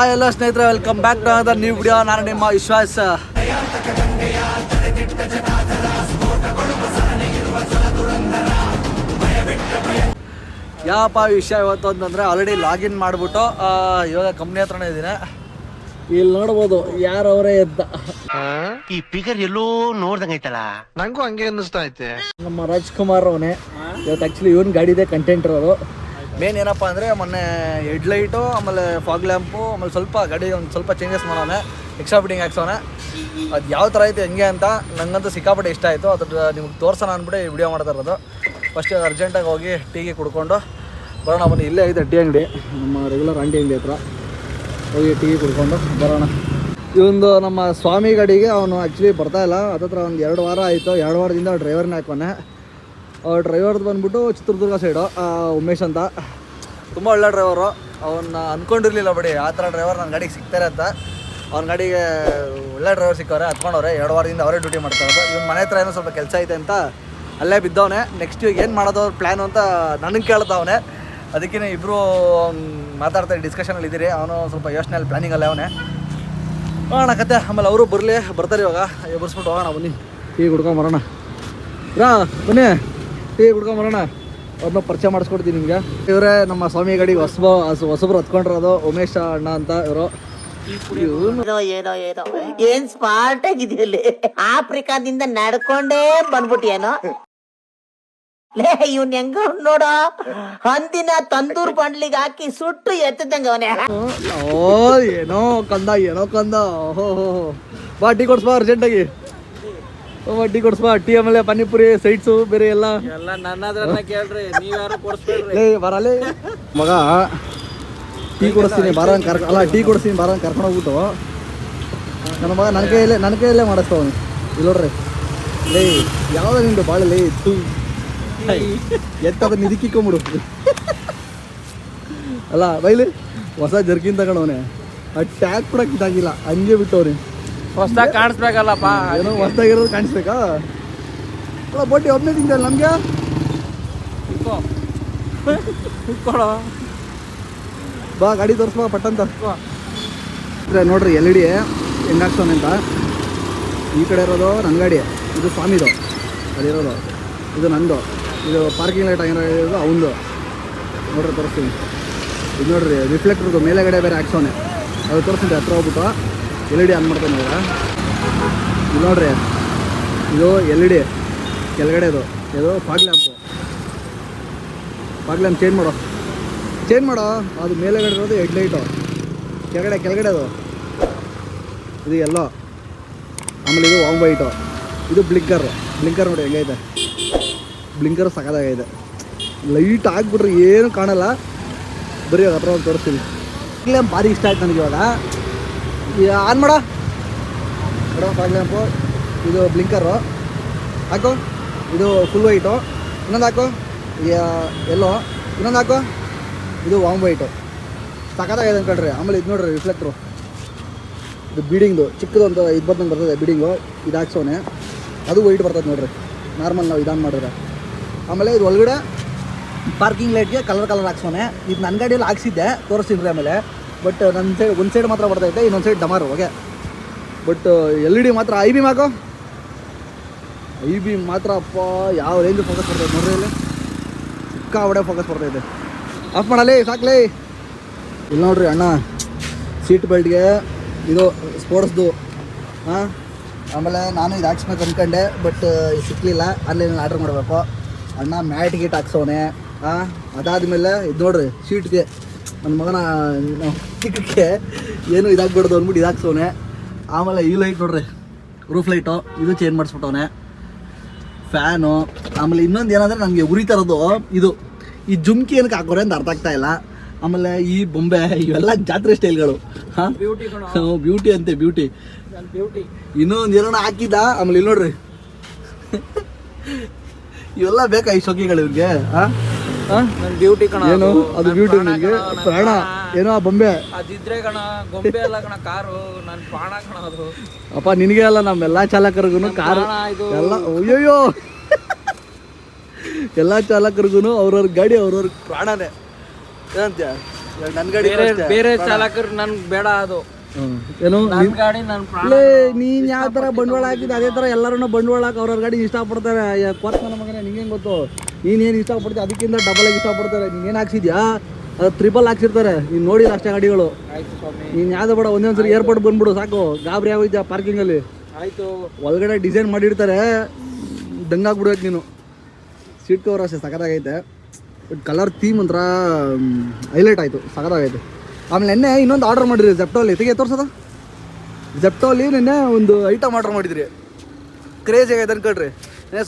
ಎಲ್ಲ ಸ್ನೇಹಿತರೆ, welcome back to another new video. ನಾನು ನಿಮ್ಮ ವಿಶ್ವಾಸ. ಯಾವಪ್ಪ ವಿಷಯ ಇವತ್ತು ಅಂತಂದರೆ, ಆಲ್ರೆಡಿ ಲಾಗಿನ್ ಮಾಡಿಬಿಟ್ಟು ಇವಾಗ ಕಂಪ್ನಿ ಹತ್ರನೇ ಇದ್ದೀನಿ. ಇಲ್ಲಿ ನೋಡ್ಬೋದು ಯಾರವರೇ ಎದ್ದ. ಈ ಫಿಗರ್ ಎಲ್ಲೋ ನೋಡ್ದಂಗೈತಲ್ಲ, ನಂಗೂ ಹಂಗೆ ಅನ್ನಿಸ್ತಾ ಐತೆ. ನಮ್ಮ ರಾಜ್ಕುಮಾರ್ ಅವನೇ ಇವತ್ತು. ಆ್ಯಕ್ಚುಲಿ ಇವನ್ ಗಾಡಿದೆ ಕಂಟೆಂಟ್ ಇರೋದು. ಮೇನ್ ಏನಪ್ಪ ಅಂದರೆ, ಮೊನ್ನೆ ಹೆಡ್ಲೈಟು, ಆಮೇಲೆ ಫಾಗ್ ಲ್ಯಾಂಪು, ಆಮೇಲೆ ಸ್ವಲ್ಪ ಗಾಡಿ ಒಂದು ಸ್ವಲ್ಪ ಚೇಂಜಸ್ ಮಾಡೋನೆ, ಎಕ್ಸ್ಟ್ರಾ ಫಿಟ್ಟಿಂಗ್ ಹಾಕ್ಸೋನೆ. ಅದು ಯಾವ ಥರ ಐತೆ ಹೆಂಗೆ ಅಂತ ನನಗಂತೂ ಸಿಕ್ಕಾಪಟ್ಟೆ ಇಷ್ಟ ಆಯಿತು. ಅದ್ರ ನಿಮ್ಗೆ ತೋರ್ಸೋಣ ಅಂದ್ಬಿಟ್ಟು ಈ ವಿಡಿಯೋ ಮಾಡ್ತಾ ಇರೋದು. ಫಸ್ಟ್ ಅರ್ಜೆಂಟಾಗಿ ಹೋಗಿ ಟೀಗೆ ಕುಡ್ಕೊಂಡು ಬರೋಣ. ಬನ್ನಿ, ಇಲ್ಲೇ ಐತೆ ಟೀ ಅಂಗಡಿ, ನಮ್ಮ ರೆಗ್ಯುಲರ್ ಆಂಟಿ ಅಂಗಡಿ ಹತ್ರ. ಹೋಗಿ ಟೀ ಕುಡ್ಕೊಂಡು ಬರೋಣ. ಇವೊಂದು ನಮ್ಮ ಸ್ವಾಮಿ ಗಾಡಿಗೆ ಅವನು ಆ್ಯಕ್ಚುಲಿ ಬರ್ತಾಯಿಲ್ಲ. ಅದತ್ರ ಒಂದು 2 ವಾರ ಆಯಿತು. 2 ವಾರದಿಂದ ಡ್ರೈವರ್ನೇ ಹಾಕೋನೆ. ಡ್ರೈವರ್ದು ಬಂದ್ಬಿಟ್ಟು ಚಿತ್ರದುರ್ಗ ಸೈಡು, ಉಮೇಶ್ ಅಂತ. ತುಂಬ ಒಳ್ಳೆ ಡ್ರೈವರು. ಅವನ್ನ ಅಂದ್ಕೊಂಡಿರಲಿಲ್ಲ ಬಿಡಿ, ಆ ಥರ ಡ್ರೈವರ್ ನನ್ನ ಗಾಡಿಗೆ ಸಿಗ್ತಾರೆ ಅಂತ. ಅವ್ನ ಗಾಡಿಗೆ ಒಳ್ಳೆ ಡ್ರೈವರ್ ಸಿಕ್ಕವ್ರೆ, ಹತ್ಕೊಂಡವ್ರೆ. 2 ವಾರದಿಂದ ಅವರೇ ಡ್ಯೂಟಿ ಮಾಡ್ತಾ ಇರೋದು. ಇವ್ನ ಮನೆ ಹತ್ರ ಏನೋ ಸ್ವಲ್ಪ ಕೆಲಸ ಐತೆ ಅಂತ ಅಲ್ಲೇ ಬಿದ್ದವನೆ. ನೆಕ್ಸ್ಟ್ ಏನು ಮಾಡೋದು ಪ್ಲ್ಯಾನು ಅಂತ ನನಗೆ ಕೇಳ್ತಾವನೆ. ಅದಕ್ಕೇ ಇಬ್ಬರು ಮಾತಾಡ್ತಾರೆ, ಡಿಸ್ಕಷನಲ್ಲಿ ಇದ್ದೀರಿ. ಅವನು ಸ್ವಲ್ಪ ಯೋಚನೆಯಲ್ಲಿ ಪ್ಲ್ಯಾನಿಂಗಲ್ಲೇ ಅವನೇ. ಹೋಗೋಣ ಕತೆ. ಆಮೇಲೆ ಅವರು ಬರ್ತಾರೆ ಇವಾಗ. ಬರ್ಸ್ಬಿಟ್ಟು ಹೋಗೋಣ. ಬನ್ನಿ, ಟೀ ಕುಡ್ಕೊಂಬರೋಣ. ಬನ್ನಿ, ಟೀ ಕುಡ್ಕೊಂಬರೋಣ. ಅವ್ರನ್ನ ಪರಿಚಯ ಮಾಡಿಸ್ಕೊಡ್ತೀನಿ ನಿಮಗೆ. ಇವರೇ ನಮ್ಮ ಸ್ವಾಮಿ ಗಾಡಿಗೆ ಹೊಸಬ್ರು ಹತ್ಕೊಂಡಿರೋದು, ಉಮೇಶ್ ಅಣ್ಣ ಅಂತ ಇವರು. ಏನೋ ಏನ್ ಸ್ಮಾರ್ಟ್ ಆಗಿದೆಯಲ್ಲಿ, ಆಫ್ರಿಕಾದಿಂದ ನಡ್ಕೊಂಡೇ ಬಂದ್ಬಿಟ್ಟಿಯೇನೋ. ಲೇ ಇವ್ನ ಹೆಂಗ ನೋಡ, ಹಂದಿನ ತಂದೂರ್ ಬಂಡ್ಲಿಗೆ ಹಾಕಿ ಸುಟ್ಟು ಎತ್ತದಂಗ ಅವನೇ. ಏನೋ ಕಂದ. ಓಹೋ, ಬಾ ಟೀ ಕೊಡ್ಸ್ಬಾ ಅರ್ಜೆಂಟಾಗಿ. ಟೀ ಕೊಡ್ಸ್ಬಾ. ಟೀ ಆಮೇಲೆ ಪಾನಿಪುರಿ, ಸೈಡ್ಸು ಬೇರೆ ಎಲ್ಲ ನನ್ನ ಹತ್ರನ ಕೇಳ್ರಿ, ನೀವ್ಯಾರು ಕೊಡಿಸ್ಬೇಡ್ರಿ. ಬರಲೇ ಮಗ, ಟೀ ಕೊಡಿಸ್ತೀನಿ ಬಾರನ್ ಟೀ ಕೊಡಿಸ್ತೀನಿ ಬಾರನ್ ಕರ್ಕೊಂಡು ಹೋಗ್ಬಿಟ್ಟು ನನ್ನ ಮಗ ನನ್ನ ಕೈಯಲ್ಲೇ ಮಾಡಿಸ್ತಾವನು. ಇಲ್ಲಿ ನೋಡ್ರಿ, ಲೇ ಯಾವ್ದು ನಿಂದು ಭಾಳ ಲೇ ಇತ್ತು ಎತ್ತದ ನಿಧಿಕ್ಕಿಕೊಂಬಿಡು. ಅಲ್ಲ ಬೈಲಿ, ಹೊಸ ಜರ್ಕಿನ್ ತಗೊಂಡವನೆ. ಆ ಟ್ಯಾಗ್ ಕೂಡ ಕಿತ್ತಾಗಿಲ್ಲ, ಹಂಗೆ ಬಿಟ್ಟವ್ರಿ. ಹೊಸದಾಗಿ ಕಾಣಿಸ್ಬೇಕಲ್ಲಪ್ಪ, ಏನೋ ಹೊಸದಾಗಿರೋದು ಕಾಣಿಸ್ಬೇಕಾ? ಅಲ್ಲ ಬೋಟಿ ಒಬ್ಬನೇ ತಿಂತಲ್ಲ ನಮಗೆ. ಬಾ ಗಾಡಿ ತೋರಿಸ್ಬಾ ಪಟ್ಟಂತ. ನೋಡ್ರಿ LED ಹೆಂಗೆ ಹಾಕ್ಸೋನೆ ಅಂತ. ಈ ಕಡೆ ಇರೋದು ನನ್ನ ಗಾಡಿ, ಇದು ಸ್ವಾಮಿದು ಅದಿರೋದು, ಇದು ನಂದು. ಇದು ಪಾರ್ಕಿಂಗ್ ಲೈಟ್ ಆಗಿರೋದು ಅವನದು. ನೋಡ್ರಿ ತೋರಿಸ್ತೀನಿ. ಇದು ನೋಡ್ರಿ ರಿಫ್ಲೆಕ್ಟ್ರದು ಮೇಲೆಗಡೆ ಬೇರೆ ಹಾಕ್ಸೋನೆ, ಅದು ತೋರಿಸ್ತೀನಿ. ಹತ್ರ ಹೋಗ್ಬಿಟ್ಟು LED ಆನ್ ಮಾಡ್ತಾನೆ ಇವಾಗ. ಇದು ನೋಡ್ರಿ, ಇದು LED ಕೆಳಗಡೆ ಇದು ಫಾಗ್ ಲ್ಯಾಂಪ್ ಚೇಂಜ್ ಮಾಡೋ. ಅದು ಮೇಲೆಗಡೆ ಇರೋದು ಹೆಡ್ಲೈಟು, ಕೆಳಗಡೆ ಅದು ಇದು ಎಲ್ಲೋ. ಆಮೇಲೆ ಇದು ವಾಮ್ ವೈಟು, ಇದು ಬ್ಲಿಂಕರ್ ನೋಡಿ ಹೆಂಗೈತೆ. ಬ್ಲಿಂಕರ್ ಸಖತ್ತಾಗೈತೆ. ಲೈಟ್ ಹಾಕ್ಬಿಟ್ರೆ ಏನು ಕಾಣಲ್ಲ. ಬರೀ ಹತ್ರ ಹೋಗಿ ತೋರಿಸ್ತೀನಿ. ಫಾಗ್ ಲ್ಯಾಂಪ್ ಭಾರಿ ಇಷ್ಟ ಆಯ್ತು ನನಗೆ ಇವಾಗ. ಆನ್ ಮಾಡೋ ಫಾಗ್ ಲ್ಯಾಂಪು. ಇದು ಬ್ಲಿಂಕರು ಹಾಕು, ಇದು ಫುಲ್ ವೈಟು. ಇನ್ನೊಂದು ಹಾಕು, ಎಲ್ಲೋ. ಇನ್ನೊಂದು ಹಾಕು, ಇದು ವಾಮ್ ವೈಟು. ಸಖತ್ತಾಗಿದೆ ಅನ್ಕೊಳ್ರಿ. ಆಮೇಲೆ ಇದು ನೋಡ್ರಿ ರಿಫ್ಲೆಕ್ಟ್ರು, ಇದು ಬೀಡಿಂಗ್ದು ಚಿಕ್ಕದೊಂದು ಇದು ಬರ್ದಂಗೆ ಬರ್ತದೆ ಬೀಡಿಂಗು. ಇದು ಹಾಕ್ಸೋನೆ, ಅದು ವೈಟ್ ಬರ್ತದೆ ನೋಡ್ರಿ. ನಾರ್ಮಲ್ ನಾವು ಇದಾನ್ ಮಾಡಿದ್ರೆ. ಆಮೇಲೆ ಇದು ಒಳಗಡೆ ಪಾರ್ಕಿಂಗ್ ಲೈಟ್ಗೆ ಕಲರ್ ಹಾಕ್ಸೋನೆ. ಇದು ನನ್ನ ಗಾಡಿಯಲ್ಲಿ ಹಾಕ್ಸಿದ್ದೆ, ತೋರಿಸ್ತೀನಿ ಆಮೇಲೆ. ಬಟ್ ನನ್ನ ಸೈಡ್ ಒಂದು ಸೈಡ್ ಮಾತ್ರ ಬರ್ತೈತೆ, ಇನ್ನೊಂದು ಸೈಡ್ ಡಮಾರು. ಓಕೆ, ಬಟ್ LED ಮಾತ್ರ ಐ ಬಿ ಮಾತ್ರ ಅಪ್ಪ ಯಾವ ರೇಂಜ್ ಫೋಕಸ್ ಬರ್ತೈತೆ ನೋಡ್ರಿ. ಇಲ್ಲಿ ಸಿಕ್ಕಾಪಟ್ಟೆ ಫೋಕಸ್ ಬರ್ತೈತೆ. ಆಫ್ ಮಾಡಲಿ ಸಾಕ್ಲಿ. ಇಲ್ಲಿ ನೋಡ್ರಿ ಅಣ್ಣ, ಸೀಟ್ ಬೆಲ್ಟ್ಗೆ ಇದು ಸ್ಪೋರ್ಟ್ಸ್ದು. ಆಮೇಲೆ ನಾನು ಇದು ಹಾಕ್ಸ್ಬೇಕು ಅಂದ್ಕೊಂಡೆ, ಬಟ್ ಸಿಕ್ಕಲಿಲ್ಲ. ಆನ್ಲೈನಲ್ಲಿ ಆರ್ಡ್ರ್ ಮಾಡಬೇಕು. ಅಣ್ಣ ಮ್ಯಾಟ್ ಗೀಟ್ ಹಾಕ್ಸೋನೆ. ಅದಾದಮೇಲೆ ಇದು ನೋಡ್ರಿ ಸೀಟ್ಗೆ ನನ್ನ ಮಗನ ಚಿಕ್ಕಕ್ಕೆ ಏನು ಇದಾಗ್ಬಿಡ್ದು ಅಂದ್ಬಿಟ್ಟು ಇದು ಹಾಕ್ಸೋನೆ. ಆಮೇಲೆ ಈ ಲೈಟ್ ನೋಡ್ರಿ, ರೂಫ್ ಲೈಟು, ಇದು ಚೇಂಜ್ ಮಾಡಿಸ್ಬಿಟ್ಟವನೆ. ಫ್ಯಾನು. ಆಮೇಲೆ ಇನ್ನೊಂದು ಏನಂದರೆ ನನಗೆ ಉರಿತಾ ಇರೋದು ಇದು, ಈ ಜುಮ್ಕಿ ಏನಕ್ಕೆ ಹಾಕೋರೆ ಅಂತ ಅರ್ಥ ಆಗ್ತಾ ಇಲ್ಲ. ಆಮೇಲೆ ಈ ಬೊಂಬೆ, ಇವೆಲ್ಲ ಜಾತ್ರೆ ಸ್ಟೈಲ್ಗಳು. ಬ್ಯೂಟಿ ಅಂತೆ, ಬ್ಯೂಟಿ. ಇನ್ನೊಂದು ಏನೋ ಹಾಕಿದ್ದ. ಆಮೇಲೆ ಇಲ್ಲಿ ನೋಡ್ರಿ, ಇವೆಲ್ಲ ಬೇಕಾ ಈ ಶೋಕಿಗಳು ಇವ್ರಿಗೆ? ಬ್ಯೂಟಿ ಕಣ, ಏನು ಅದು ಬ್ಯೂಟಿ ನಿಮಗೆ? ಪ್ರಾಣ ಏನೋ ಆ ಬೊಂಬೆ ಅದಿದ್ರೆ ಕಣ, ಗೊಂಬೆ ಅಲ್ಲ ಕಣ, ಕಾರು ನನ್ನ ಪ್ರಾಣ ಕಣ ಅದು. ಅಪ್ಪ ನಿನಗೆ ಅಲ್ಲ, ನಮ್ಮೆಲ್ಲ ಚಾಲಕರಿಗೂ ಕಾರು ಎಲ್ಲ. ಅಯ್ಯೋಯ್ಯೋ, ಎಲ್ಲ ಚಾಲಕರಿಗೂ ಅವ್ರವ್ರ ಗಾಡಿ ಅವ್ರವ್ರ ಪ್ರಾಣನೇ. ಏನಂತ ನನ್ನ ಗಾಡಿ ಬೇರೆ ಚಾಲಕರು ನನ್ಗೆ ಬೇಡ ಅದು. ಏನು ನನ್ನ ಗಾಡಿ ನನ್ನ ಪ್ರಾಣ. ನೀನ್ ಯಾವ ತರ ಬಂಡವಾಳ ಹಾಕಿದ್ ಅದೇ ತರ ಎಲ್ಲರೂ ಬಂಡವಾಳ ಹಾಕಿ ಅವ್ರವ್ರ ಗಾಡಿ ಇಷ್ಟಪಡ್ತಾರೆ. ಕೊರ್ಸ್ ನನ್ನ ಮಗನೇ ನಿಂಗೆ ಗೊತ್ತು, ನೀನೇನು ಇಷ್ಟಪಡ್ತೀವಿ ಅದಕ್ಕಿಂತ ಡಬಲ್ ಆಗಿ ಇಷ್ಟಪಡ್ತಾರೆ. ನೀನೇನು ಹಾಕ್ಸಿದ್ಯಾ ಅದು ಟ್ರಿಪಲ್ ಹಾಕ್ಸಿರ್ತಾರೆ. ನೀನು ನೋಡಿಲ್ಲ ಅಷ್ಟೇ ಗಾಡಿಗಳು. ಆಯ್ತು ಸ್ವಾಮಿ, ನೀನು ಯಾವ್ದು ಬೇಡ ಒಂದೊಂದ್ಸರಿ ಏರ್ಪೋರ್ಟ್ ಬಂದ್ಬಿಡು ಸಾಕು, ಗಾಬರಿ ಆಗೋಯ್ತಾ ಪಾರ್ಕಿಂಗಲ್ಲಿ. ಆಯ್ತು. ಒಳಗಡೆ ಡಿಸೈನ್ ಮಾಡಿರ್ತಾರೆ, ದಂಗಾಗ್ಬಿಡ್ಬೇಕು ನೀನು. ಸೀಟ್ ಕವರ್ ಅಷ್ಟೇ ಸಖತ್ತಾಗೈತೆ. ಬಟ್ ಕಲರ್ ಥೀಮ್ ಒಂಥರ ಹೈಲೈಟ್ ಆಯಿತು, ಸಖತ್ತಾಗೈತೆ. ಆಮೇಲೆ ನೆನ್ನೆ ಇನ್ನೊಂದು ಆರ್ಡರ್ ಮಾಡಿದ್ರಿ ಜೆಪ್ಟೋಲಿ, ತೆಗೆ ತೋರ್ಸದ. ಜೆಪ್ಟೋಲಿ ನೆನ್ನೆ ಒಂದು ಐಟಮ್ ಆರ್ಡರ್ ಮಾಡಿದ್ರಿ, ಕ್ರೇಜ್ ಆಗೈತೆ ಅನ್ಕೊಳ್ರಿ.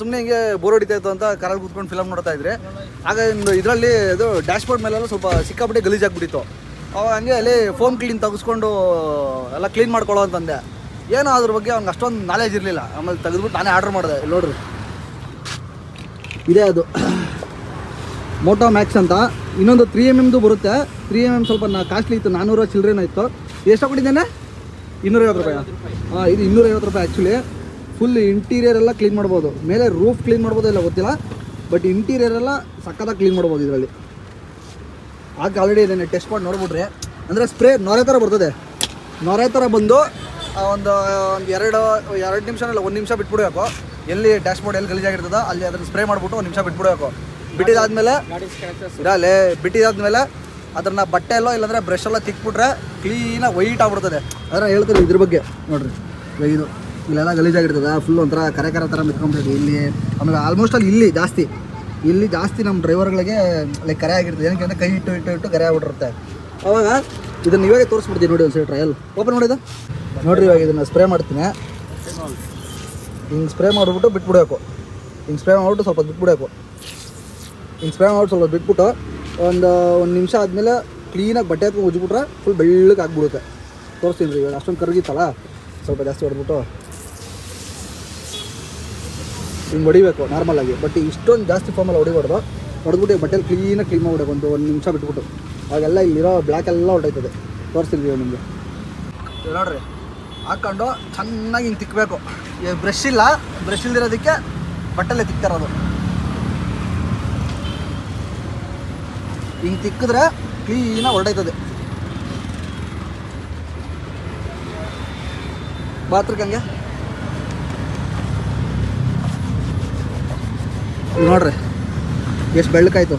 ಸುಮ್ಮನೆ ಹಿಂಗೆ ಬೋರ್ ಹೊಡಿತಾ ಇತ್ತು ಅಂತ ಕಾರಲ್ಲಿ ಕೂತ್ಕೊಂಡು ಫಿಲಮ್ ನೋಡ್ತಾ ಇದ್ರಿ. ಆಗ ಒಂದು ಇದರಲ್ಲಿ ಇದು ಡ್ಯಾಶ್ಬೋರ್ಡ್ ಮೇಲೆಲ್ಲ ಸ್ವಲ್ಪ ಸಿಕ್ಕಾಪಟ್ಟೆ ಗಲೀಜಾಗ್ಬಿಟ್ಟಿತ್ತು. ಅವಾಗ ಹಂಗೆ ಅಲ್ಲಿ ಫೋಮ್ ಕ್ಲೀನ್ ತೆಗೆಸ್ಕೊಂಡು ಎಲ್ಲ ಕ್ಲೀನ್ ಮಾಡ್ಕೊಳ್ಳೋ ಅಂತಂದೆ. ಏನೋ ಅದ್ರ ಬಗ್ಗೆ ಅವ್ನಿಗೆ ಅಷ್ಟೊಂದು ನಾಲೆಜ್ ಇರಲಿಲ್ಲ. ಆಮೇಲೆ ತೆಗೆದ್ಬಿಟ್ಟು ನಾನೇ ಆರ್ಡರ್ ಮಾಡಿದೆ. ನೋಡ್ರಿ ಇದೇ ಅದು ಮೋಟೋ ಮ್ಯಾಕ್ಸ್ ಅಂತ. ಇನ್ನೊಂದು 3mm ಬರುತ್ತೆ. 3mm ಸ್ವಲ್ಪ ಕಾಸ್ಟ್ಲಿ ಇತ್ತು, 400 ಚಿಲ್ಲರೆನೋ ಇತ್ತು. ಎಷ್ಟು ಕೊಟ್ಟಿದ್ದೇನೆ? 250 ರೂಪಾಯಿ. ಹಾಂ, ಇದು 250 ರೂಪಾಯಿ ಆ್ಯಕ್ಚುಲಿ. ಫುಲ್ ಇಂಟೀರಿಯರ್ ಎಲ್ಲ ಕ್ಲೀನ್ ಮಾಡ್ಬೋದು. ಮೇಲೆ ರೂಫ್ ಕ್ಲೀನ್ ಮಾಡ್ಬೋದು ಇಲ್ಲ ಗೊತ್ತಿಲ್ಲ, ಬಟ್ ಇಂಟೀರಿಯರ್ ಎಲ್ಲ ಸಕ್ಕತ್ತಾಗಿ ಕ್ಲೀನ್ ಮಾಡ್ಬೋದು ಇದರಲ್ಲಿ. ಆಗ ಆಲ್ರೆಡಿ ಇದನ್ನು ಟೆಸ್ಟ್ ಮಾಡಿ ನೋಡ್ಬಿಟ್ರಿ. ಅಂದರೆ ಸ್ಪ್ರೇ ನೊರೆ ಥರ ಬರ್ತದೆ. ನೊರೆ ಥರ ಬಂದು ಒಂದು 2 ನಿಮಿಷನಲ್ಲ 1 ನಿಮಿಷ ಬಿಟ್ಬಿಡ್ಬೇಕು. ಎಲ್ಲಿ ಡ್ಯಾಶ್ಬೋರ್ಡ್ ಎಲ್ಲಿ ಗಲೀಜಾಗಿರ್ತದೋ ಅಲ್ಲಿ ಅದನ್ನು ಸ್ಪ್ರೇ ಮಾಡಿಬಿಟ್ಟು 1 ನಿಮಿಷ ಬಿಟ್ಬಿಡ್ಬೇಕು. ಬಿಟ್ಟಿದಾದ್ಮೇಲೆ ಇರಲ್ಲೇ ಬಿಟ್ಟಿದಾದ್ಮೇಲೆ ಅದನ್ನು ಬಟ್ಟೆ ಎಲ್ಲೋ ಇಲ್ಲಾಂದರೆ ಬ್ರಷ್ ಎಲ್ಲ ತಿಕ್ಬಿಟ್ರೆ ಕ್ಲೀನಾಗಿ ವೈಟ್ ಆಗ್ಬಿಡ್ತದೆ. ಅದನ್ನು ಹೇಳ್ತೀನಿ ಇದ್ರ ಬಗ್ಗೆ. ನೋಡಿರಿ ಇದು ಇಲ್ಲೆಲ್ಲ ಗಲೀಜಾಗಿರ್ತದೆ, ಫುಲ್ ಒಂಥರ ಕರೆ ಥರ ಮಿತ್ಕೊಂಬಿಡ್ತದೆ ಇಲ್ಲಿ. ಆಮೇಲೆ ಆಲ್ಮೋಸ್ಟ್ ಅಲ್ಲಿ ಇಲ್ಲಿ ಜಾಸ್ತಿ ನಮ್ಮ ಡ್ರೈವರ್ಗಳಿಗೆ ಲೈಕ್ ಕರೆ ಆಗಿರ್ತದೆ. ಏನಕ್ಕೆ ಅಂದರೆ ಕೈ ಇಟ್ಟು ಕರೆ ಆಗ್ಬಿಟ್ಟಿರುತ್ತೆ. ಅವಾಗ ಇದನ್ನು ಇವಾಗೆ ತೋರಿಸ್ಬಿಡ್ತೀನಿ ನೋಡಿ ಒಂದು ಸರಿ ಟ್ರಯಲ್ ಓಪನ್ ಮಾಡಿದ. ನೋಡಿರಿ ಇವಾಗ ಇದನ್ನು ಸ್ಪ್ರೇ ಮಾಡ್ತೀನಿ. ಹಿಂಗೆ ಸ್ಪ್ರೇ ಮಾಡಿಬಿಟ್ಟು ಬಿಟ್ಬಿಡಬೇಕು. ಹಿಂಗೆ ಸ್ಪ್ರೇ ಮಾಡಿಬಿಟ್ಟು ಸ್ವಲ್ಪ ಬಿಟ್ಬಿಡಬೇಕು. ಹಿಂಗೆ ಸ್ಪ್ರೇ ಮಾಡಿ ಸ್ವಲ್ಪ ಬಿಟ್ಬಿಟ್ಟು ಒಂದು ನಿಮಿಷ ಆದಮೇಲೆ ಕ್ಲೀನಾಗಿ ಬಟ್ಟೆ ಹಾಕಿ ಉಜ್ಜಿಬಿಟ್ರೆ ಫುಲ್ ಬೆಳ್ಳಗೆ ಆಗಿಬಿಡುತ್ತೆ. ತೋರಿಸ್ತೀನಿ ರೀ. ಇವಾಗ ಅಷ್ಟೊಂದು ಕರಗಿತ್ತಲ್ಲ, ಸ್ವಲ್ಪ ಜಾಸ್ತಿ ಹೊಡೆದ್ಬಿಟ್ಟು ಹಿಂಗೆ ಹೊಡಿಬೇಕು ನಾರ್ಮಲಾಗಿ. ಬಟ್ ಇಷ್ಟೊಂದು ಜಾಸ್ತಿ ಫಾರ್ಮಲ್ಲಿ ಹೊಡೆದ್ಬಿಟ್ಟು ಬಟ್ಟೆಲಿ ಕ್ಲೀನಾಗಿ ಕ್ಲೀನ್ ಮಾಡಿಬಿಡಬೇಕು. ಒಂದು ನಿಮಿಷ ಬಿಟ್ಬಿಟ್ಟು ಅವಾಗೆಲ್ಲ ಇಲ್ಲಿರೋ ಬ್ಲ್ಯಾಕ್ ಎಲ್ಲ ಹೊರಟೈತದೆ. ತೋರಿಸ್ತೀನಿ ನಿಮಗೆ. ನೋಡಿರಿ ಹಾಕ್ಕೊಂಡು ಚೆನ್ನಾಗಿ ಹಿಂಗೆ ತಿಕ್ಕಬೇಕು. ಬ್ರಷ್ ಇಲ್ದಿರೋದಕ್ಕೆ ಬಟ್ಟೆಲ್ಲೇ ತಿಕ್ತಾರೋದು. ಹಿಂಗೆ ತಿಕ್ಕಿದ್ರೆ ಕ್ಲೀನಾಗಿ ಹೊರಟೈತದೆ. ಬಾತ್ರಕ್ಕೆ ನೋಡ್ರಿ ಎಷ್ಟು ಬೆಳ್ಳಕಾಯ್ತು.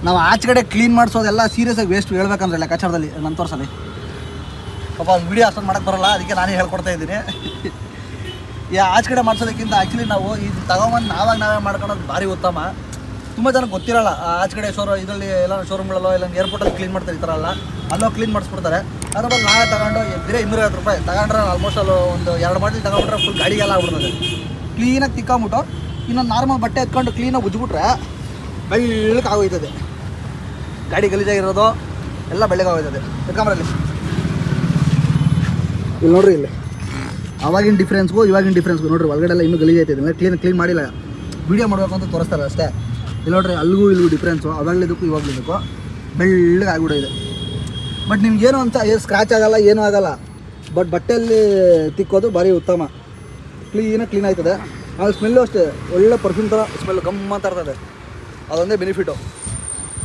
ನಾವು ಆಚೆ ಕಡೆ ಕ್ಲೀನ್ ಮಾಡಿಸೋದೆಲ್ಲ ಸೀರಿಯಸ್ಸಾಗಿ ವೇಸ್ಟ್ ಹೇಳ್ಬೇಕಂದ್ರೆ ಲೆಕ್ಕಾಚಾರದಲ್ಲಿ ನನ್ನ ತೋರಿಸಲಿ. ಪಾಪ ಒಂದು ವೀಡಿಯೋ ಅಷ್ಟೊಂದು ಮಾಡೋಕ್ಕೆ ಬರೋಲ್ಲ, ಅದಕ್ಕೆ ನಾನೇ ಹೇಳ್ಕೊಡ್ತಾ ಇದ್ದೀನಿ. ಆಚೆ ಕಡೆ ಮಾಡಿಸೋದಕ್ಕಿಂತ ಆ್ಯಕ್ಚುಲಿ ನಾವು ಇದು ತಗೊಂಬಂದು ನಾವೇ ಮಾಡ್ಕೊಳೋದು ಭಾರಿ ಉತ್ತಮ. ತುಂಬ ಜನಕ್ಕೆ ಗೊತ್ತಿರೋಲ್ಲ. ಆಚೆ ಕಡೆ ಇದರಲ್ಲಿ ಎಲ್ಲ ಶೋರೂಮ್ಗಳಲ್ಲೋ ಇಲ್ಲ ಏರ್ಪೋರ್ಟಲ್ಲಿ ಕ್ಲೀನ್ ಮಾಡ್ತಾರೆ, ಈ ಥರ ಎಲ್ಲ ಅಲ್ಲೋ ಕ್ಲೀನ್ ಮಾಡಿಸ್ಬಿಡ್ತಾರೆ. ಅದ್ರ ಬಗ್ಗೆ ನಾವೇ ತಗೊಂಡು ಬೇರೆ 250 ರೂಪಾಯಿ ತಗೊಂಡ್ರೆ ಆಲ್ಮೋಸ್ಟ್ ಅಲ್ಲಿ ಒಂದು 2 ಬಾಟಲ್ ತಗೊಂಡ್ರೆ ಫುಲ್ ಗಾಡಿಗೆಲ್ಲ ಆಗ್ಬಿಡ್ತದೆ. ಕ್ಲೀನಾಗಿ ತಿಕ್ಕೊಂಬಿಟ್ಟು ಇನ್ನೊಂದು ನಾರ್ಮಲ್ ಬಟ್ಟೆ ಎತ್ಕೊಂಡು ಕ್ಲೀನಾಗಿ ಉಜ್ಜಿಬಿಟ್ರೆ ಬೆಳ್ಳಕ್ಕೆ ಆಗೋಯ್ತದೆ. ಗಾಡಿ ಗಲೀಜಾಗಿರೋದು ಎಲ್ಲ ಬೆಳ್ಳಗಾಗೋಯ್ತದೆ. ಎತ್ಕೊಂಬರಲ್ಲಿ ಇಲ್ಲಿ ನೋಡ್ರಿ, ಇಲ್ಲಿ ಅವಾಗಿನ ಡಿಫ್ರೆನ್ಸ್ಗೂ ಇವಾಗಿನ ಡಿಫ್ರೆನ್ಸ್ಗೂ ನೋಡ್ರಿ. ಒಳಗಡೆ ಎಲ್ಲ ಇನ್ನೂ ಗಲೀಜಾಯ್ತದೆ. ಕ್ಲೀನ್ ಮಾಡಿಲ್ಲ, ವೀಡಿಯೋ ಮಾಡಬೇಕು ಅಂತ ತೋರಿಸ್ತಾರೆ ಅಷ್ಟೇ. ಇಲ್ಲಿ ನೋಡ್ರಿ ಅಲ್ಲಿಗೂ ಇಲ್ಲಿಗೂ ಡಿಫ್ರೆನ್ಸು, ಅವಾಗಲಿದ್ದಕ್ಕೂ ಇವಾಗಲಿದ್ದಕ್ಕೂ ಬೆಳ್ಳಗೆ ಆಗಿಬಿಟ್ಟಿದೆ. ಬಟ್ ನಿಮ್ಗೇನು ಅಂತ ಸ್ಕ್ರ್ಯಾಚ್ ಆಗೋಲ್ಲ, ಏನೂ ಆಗೋಲ್ಲ. ಬಟ್ ಬಟ್ಟೆಯಲ್ಲಿ ತಿಕ್ಕೋದು ಭಾರಿ ಉತ್ತಮ. ಕ್ಲೀನ್ ಆಯ್ತದೆ. ಆಮೇಲೆ ಸ್ಮೆಲ್ಲು ಅಷ್ಟೇ ಒಳ್ಳೆ ಪರ್ಫ್ಯೂಮ್ ಥರ ಸ್ಮೆಲ್ ಗಮ್ಮಂತ ಇರ್ತದೆ. ಅದೊಂದೇ ಬೆನಿಫಿಟು.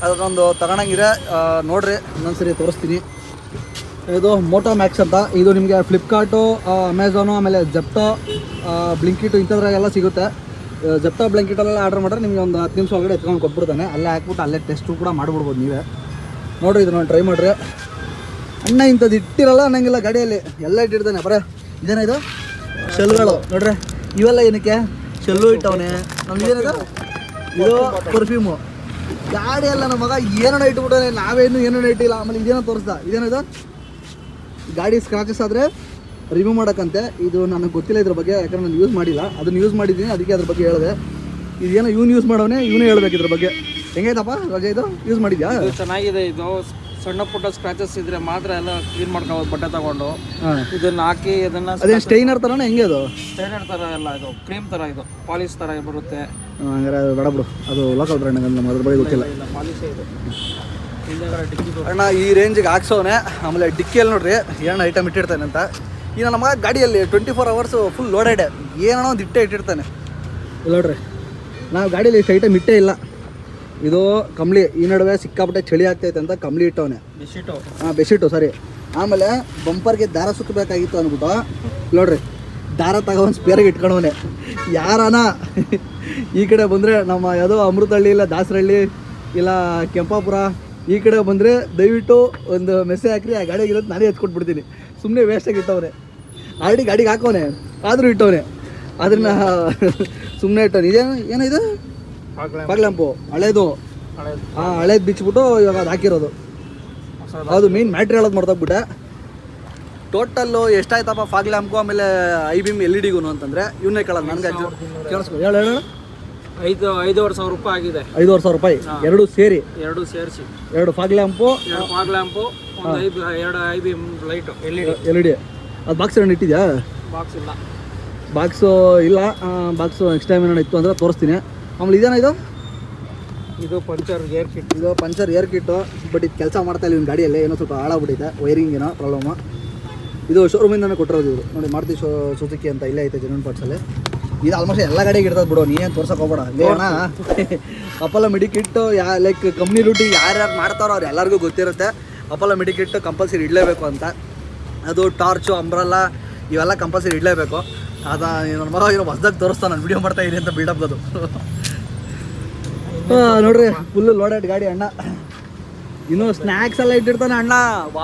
ಅದೊಂದು ತಗೊಳಂಗಿದೆ. ನೋಡಿರಿ ಇನ್ನೊಂದ್ಸರಿ ತೋರಿಸ್ತೀನಿ. ಇದು ಮೋಟೋ ಮ್ಯಾಕ್ಸ್ ಅಂತ. ಇದು ನಿಮಗೆ ಫ್ಲಿಪ್ಕಾರ್ಟು, ಅಮೆಝಾನು, ಆಮೇಲೆ ಜೆಪ್ಟೋ, ಬ್ಲಿಂಕಿಟು ಇಂಥದ್ರಾಗೆಲ್ಲ ಸಿಗುತ್ತೆ. ಜೆಪ್ಟೋ ಬ್ಲಿಂಕಿಟಲ್ಲೆಲ್ಲ ಆರ್ಡರ್ ಮಾಡಿದ್ರೆ ನಿಮಗೆ ಒಂದು 10 ನಿಮಿಷ ಒಳಗಡೆ ಎತ್ಕೊಂಡು ಕೊಟ್ಬಿಡ್ತಾನೆ. ಅಲ್ಲೇ ಹಾಕ್ಬಿಟ್ಟು ಅಲ್ಲೇ ಟೆಸ್ಟು ಕೂಡ ಮಾಡಿಬಿಡ್ಬೋದು ನೀವೇ. ನೋಡಿರಿ ಇದನ್ನು ಟ್ರೈ ಮಾಡಿರಿ. ಅಣ್ಣ ಇಂಥದ್ದು ಇಟ್ಟಿರಲ್ಲ ಅನ್ನಂಗಿಲ್ಲ, ಗಾಡಿಯಲ್ಲಿ ಎಲ್ಲ ಇಟ್ಟಿರ್ತಾನೆ. ಬರೇ ಇದೇನ ಇದು ಶೆಲ್ಗಳು ನೋಡ್ರಿ, ಇವೆಲ್ಲ ಏನಕ್ಕೆ ಶೆಲ್ಲು ಇಟ್ಟವನೇ. ನಮ್ಗೇನಿದೆ ಇದು ಪರ್ಫ್ಯೂಮು. ಗಾಡಿ ಎಲ್ಲ ನಮ್ಮ ಮಗ ಏನೋ ಇಟ್ಬಿಟ್ಟವನೇ, ನಾವೇನು ಏನೋ ಇಟ್ಟಿಲ್ಲ. ಆಮೇಲೆ ಇದೇನೋ ತೋರಿಸ್ದ, ಇದೇನಿದು ಗಾಡಿ ಸ್ಕ್ರಾಚಸ್ ಆದರೆ ರಿಮೂವ್ ಮಾಡೋಕ್ಕಂತೆ. ಇದು ನನಗೆ ಗೊತ್ತಿಲ್ಲ ಇದ್ರ ಬಗ್ಗೆ, ಯಾಕಂದ್ರೆ ನಾನು ಯೂಸ್ ಮಾಡಿಲ್ಲ. ಅದನ್ನು ಯೂಸ್ ಮಾಡಿದ್ದೀನಿ, ಅದಕ್ಕೆ ಅದ್ರ ಬಗ್ಗೆ ಹೇಳಿದೆ. ಇದೇನೋ ಇವನು ಯೂಸ್ ಮಾಡೋನೇ, ಇವನೇ ಹೇಳ್ಬೇಕು ಇದ್ರ ಬಗ್ಗೆ. ಹೆಂಗೈತಪ್ಪ ರಜೆ ಇದು ಯೂಸ್ ಮಾಡಿದ್ಯಾ? ಇದು ಚೆನ್ನಾಗಿದೆ. ಇದು ಸಣ್ಣ ಪುಟ್ಟ ಸ್ಕ್ರಾಚಸ್ ಇದ್ರೆ ಮಾತ್ರ ಎಲ್ಲ ಕ್ಲೀನ್ ಮಾಡ್ಕೋಬೋದು ಬಟ್ಟೆ ತಗೊಂಡು. ಇದನ್ನ ಹಾಕಿ ಇದನ್ನ ಅದೇ ಸ್ಟೈನರ್ ಥರನೇ ಹೆಂಗೆ ಅದು? ಸ್ಟೈನರ್ ಥರ ಎಲ್ಲ, ಇದು ಕ್ರೀಮ್ ಥರ, ಇದು ಪಾಲಿಶ್ ಥರ ಬರುತ್ತೆ. ಹಂಗಾರೆ ಅದು ಬೇಡ ಬಿಡು, ಅದು ಲೋಕಲ್ ಬ್ರ್ಯಾಂಡ್ ನಮ್ಗೆ ಅದ್ರ ಬಗ್ಗೆ ಗೊತ್ತಿಲ್ಲ. ಪಾಲಿಶೇ ಇದು. ಅಣ್ಣ ಈ ರೇಂಜಿಗೆ ಹಾಕ್ಸೋನೆ. ಆಮೇಲೆ ಡಿಕ್ಕಿಯಲ್ಲಿ ನೋಡ್ರಿ ಏನೋ ಐಟಮ್ ಇಟ್ಟಿರ್ತಾನೆ ಅಂತ. ಈಗ ನಮ್ಮ ಗಾಡಿಯಲ್ಲಿ 24 ಅವರ್ಸು ಫುಲ್ ಲೋಡೆಡ್, ಏನೋ ಒಂದು ಇಟ್ಟೇ ಇಟ್ಟಿರ್ತಾನೆ. ನೋಡ್ರಿ ನಾವು ಗಾಡೀಲಿ ಇಷ್ಟು ಐಟಮ್ ಇಟ್ಟೇ ಇಲ್ಲ. ಇದು ಕಂಬ್ಳಿ, ಈ ನಡುವೆ ಸಿಕ್ಕಾಪಟ್ಟೆ ಚಳಿ ಆಗ್ತೈತೆ ಅಂತ ಕಂಬ್ಳಿ ಇಟ್ಟವನೆ. ಹಾಂ, ಬೆಡ್ಶೀಟು ಸರಿ. ಆಮೇಲೆ ಬಂಪರ್ಗೆ ದಾರ ಸುತ್ತಬೇಕಾಗಿತ್ತು ಅಂದ್ಬಿಟ್ಟು ನೋಡ್ರಿ ದಾರ ತಗೊಂಡು ಸ್ಪೇರಾಗಿ ಇಟ್ಕೊಂಡವನೆ. ಯಾರಾನ ಈ ಕಡೆ ಬಂದರೆ ನಮ್ಮ ಯಾವುದೋ ಅಮೃತಹಳ್ಳಿ ಇಲ್ಲ ದಾಸರಹಳ್ಳಿ ಇಲ್ಲ ಕೆಂಪಾಪುರ ಈ ಕಡೆ ಬಂದರೆ ದಯವಿಟ್ಟು ಒಂದು ಮೆಸೇಜ್ ಹಾಕ್ರಿ, ಆ ಗಾಡಿಗೆ ಇರೋದು ನಾನೇ ಎತ್ಕೊಟ್ಬಿಡ್ತೀನಿ. ಸುಮ್ಮನೆ ವೇಸ್ಟಾಗಿ ಇಟ್ಟವನೆ. ಆಲ್ರೆಡಿ ಗಾಡಿಗೆ ಹಾಕೋನೆ ಆದರೂ ಇಟ್ಟವನೆ, ಅದನ್ನು ಸುಮ್ಮನೆ ಇಟ್ಟವನೆ. ಇದೇನು ಏನಿದು ಫಾಗ್ ಲ್ಯಾಂಪು ಹಳೇದು. ಹಾಂ, ಹಳೇದು ಬಿಚ್ಚಿಬಿಟ್ಟು ಇವಾಗ ಅದು ಹಾಕಿರೋದು. ಅದು ಮೇನ್ ಮ್ಯಾಟ್ರಿ ಹೇಳೋದು ಮಾಡ್ತಾಗ್ಬಿಟ್ಟೆ. ಟೋಟಲ್ಲು ಎಷ್ಟಾಯ್ತಪ್ಪ ಫಾಗ್ ಲ್ಯಾಂಪ್ಗೂ ಆಮೇಲೆ IBM LED-ಗೂ ಅಂತಂದರೆ ಇವನ್ನೇ ಕೇಳೋದು ನನಗೆ. ಕೇಳಿಸ್ಕೊ, ಹೇಳು. 5,500 ರೂಪಾಯಿ ಆಗಿದೆ. 5,500 ರೂಪಾಯಿ ಎರಡು ಸೇರಿ, ಎರಡು ಸೇರಿಸಿ. 2 fog lamp, 2 fog lamp, 2 IBM light LED. ಅದು ಬಾಕ್ಸ್ ಏನು ಇಟ್ಟಿದ್ಯಾ? ಬಾಕ್ಸ್ ಇಲ್ಲ. ಬಾಕ್ಸು ಇಲ್ಲ. ಬಾಕ್ಸು ನೆಕ್ಸ್ಟ್ ಟೈಮ್ ಏನೋ ಇತ್ತು ಅಂದರೆ ತೋರಿಸ್ತೀನಿ. ಆಮೇಲೆ ಇದೇನ ಇದು ಪಂಚರ್ ಏರ್ ಕಿಟ್. ಇದು ಪಂಚರ್ ಏರ್ ಕಿಟ್ಟು. ಬಟ್ ಇದು ಕೆಲಸ ಮಾಡ್ತಾ ಇಲ್ಲ ಇವ್ನ ಗಾಡಿಯಲ್ಲಿ, ಏನೋ ಸ್ವಲ್ಪ ಹಾಳಾಗ್ಬಿಟ್ಟಿದೆ, ವೈರಿಂಗ್ ಏನೋ ಪ್ರಾಬ್ಲಮ್ಮು. ಇದು ಶೋರೂಮಿಂದನೇ ಕೊಟ್ಟಿರೋದು ಇವರು ನೋಡಿ. ಮಾರುತಿ ಸುಜುಕಿ ಅಂತ ಇಲ್ಲೇ ಐತೆ ಜೆನ್ಯೂನ್ ಪಾರ್ಟ್ಸಲ್ಲಿ. ಇದು ಆಲ್ಮೋಸ್ಟ್ ಎಲ್ಲ ಗಾಡಿಗೆ ಇರ್ತದೆ ಬಿಡು, ನೀನು ತೋರ್ಸಕ್ಕೆ ಹೋಗ್ಬೇಡ. ಅಣ್ಣ ಅಪೋಲೋ ಮೆಡಿಕಿಟ್ಟು ಲೈಕ್ ಕಂಪ್ನಿ ರೂಟಿ ಯಾರ್ಯಾರು ಮಾಡ್ತಾರೋ ಅವ್ರು ಎಲ್ಲರಿಗೂ ಗೊತ್ತಿರುತ್ತೆ. ಅಪೋಲೋ ಮೆಡಿಕಿಟ್ಟು ಕಂಪಲ್ಸರಿ ಇಡಲೇಬೇಕು ಅಂತ. ಅದು ಟಾರ್ಚು, ಅಂಬ್ರಲ್ಲ ಇವೆಲ್ಲ ಕಂಪಲ್ಸರಿ ಇಡಲೇಬೇಕು. ಅದ ನನ್ನ ಮಗ ಏನೋ ಹೊಸ್ದಾಗಿ ತೋರಿಸ್ತಾನೆ, ನಾನು ವೀಡಿಯೋ ಮಾಡ್ತಾ ಇದ್ದೀನಿ ಅಂತ ಬಿಲ್ಡಪ್ ಅದು. ನೋಡ್ರಿ ಫುಲ್ಲು ಲೋಡೆಡ್ ಗಾಡಿ ಅಣ್ಣ. ಇನ್ನು ಸ್ನ್ಯಾಕ್ಸ್ ಎಲ್ಲ ಇಟ್ಟಿರ್ತಾನೆ ಅಣ್ಣ.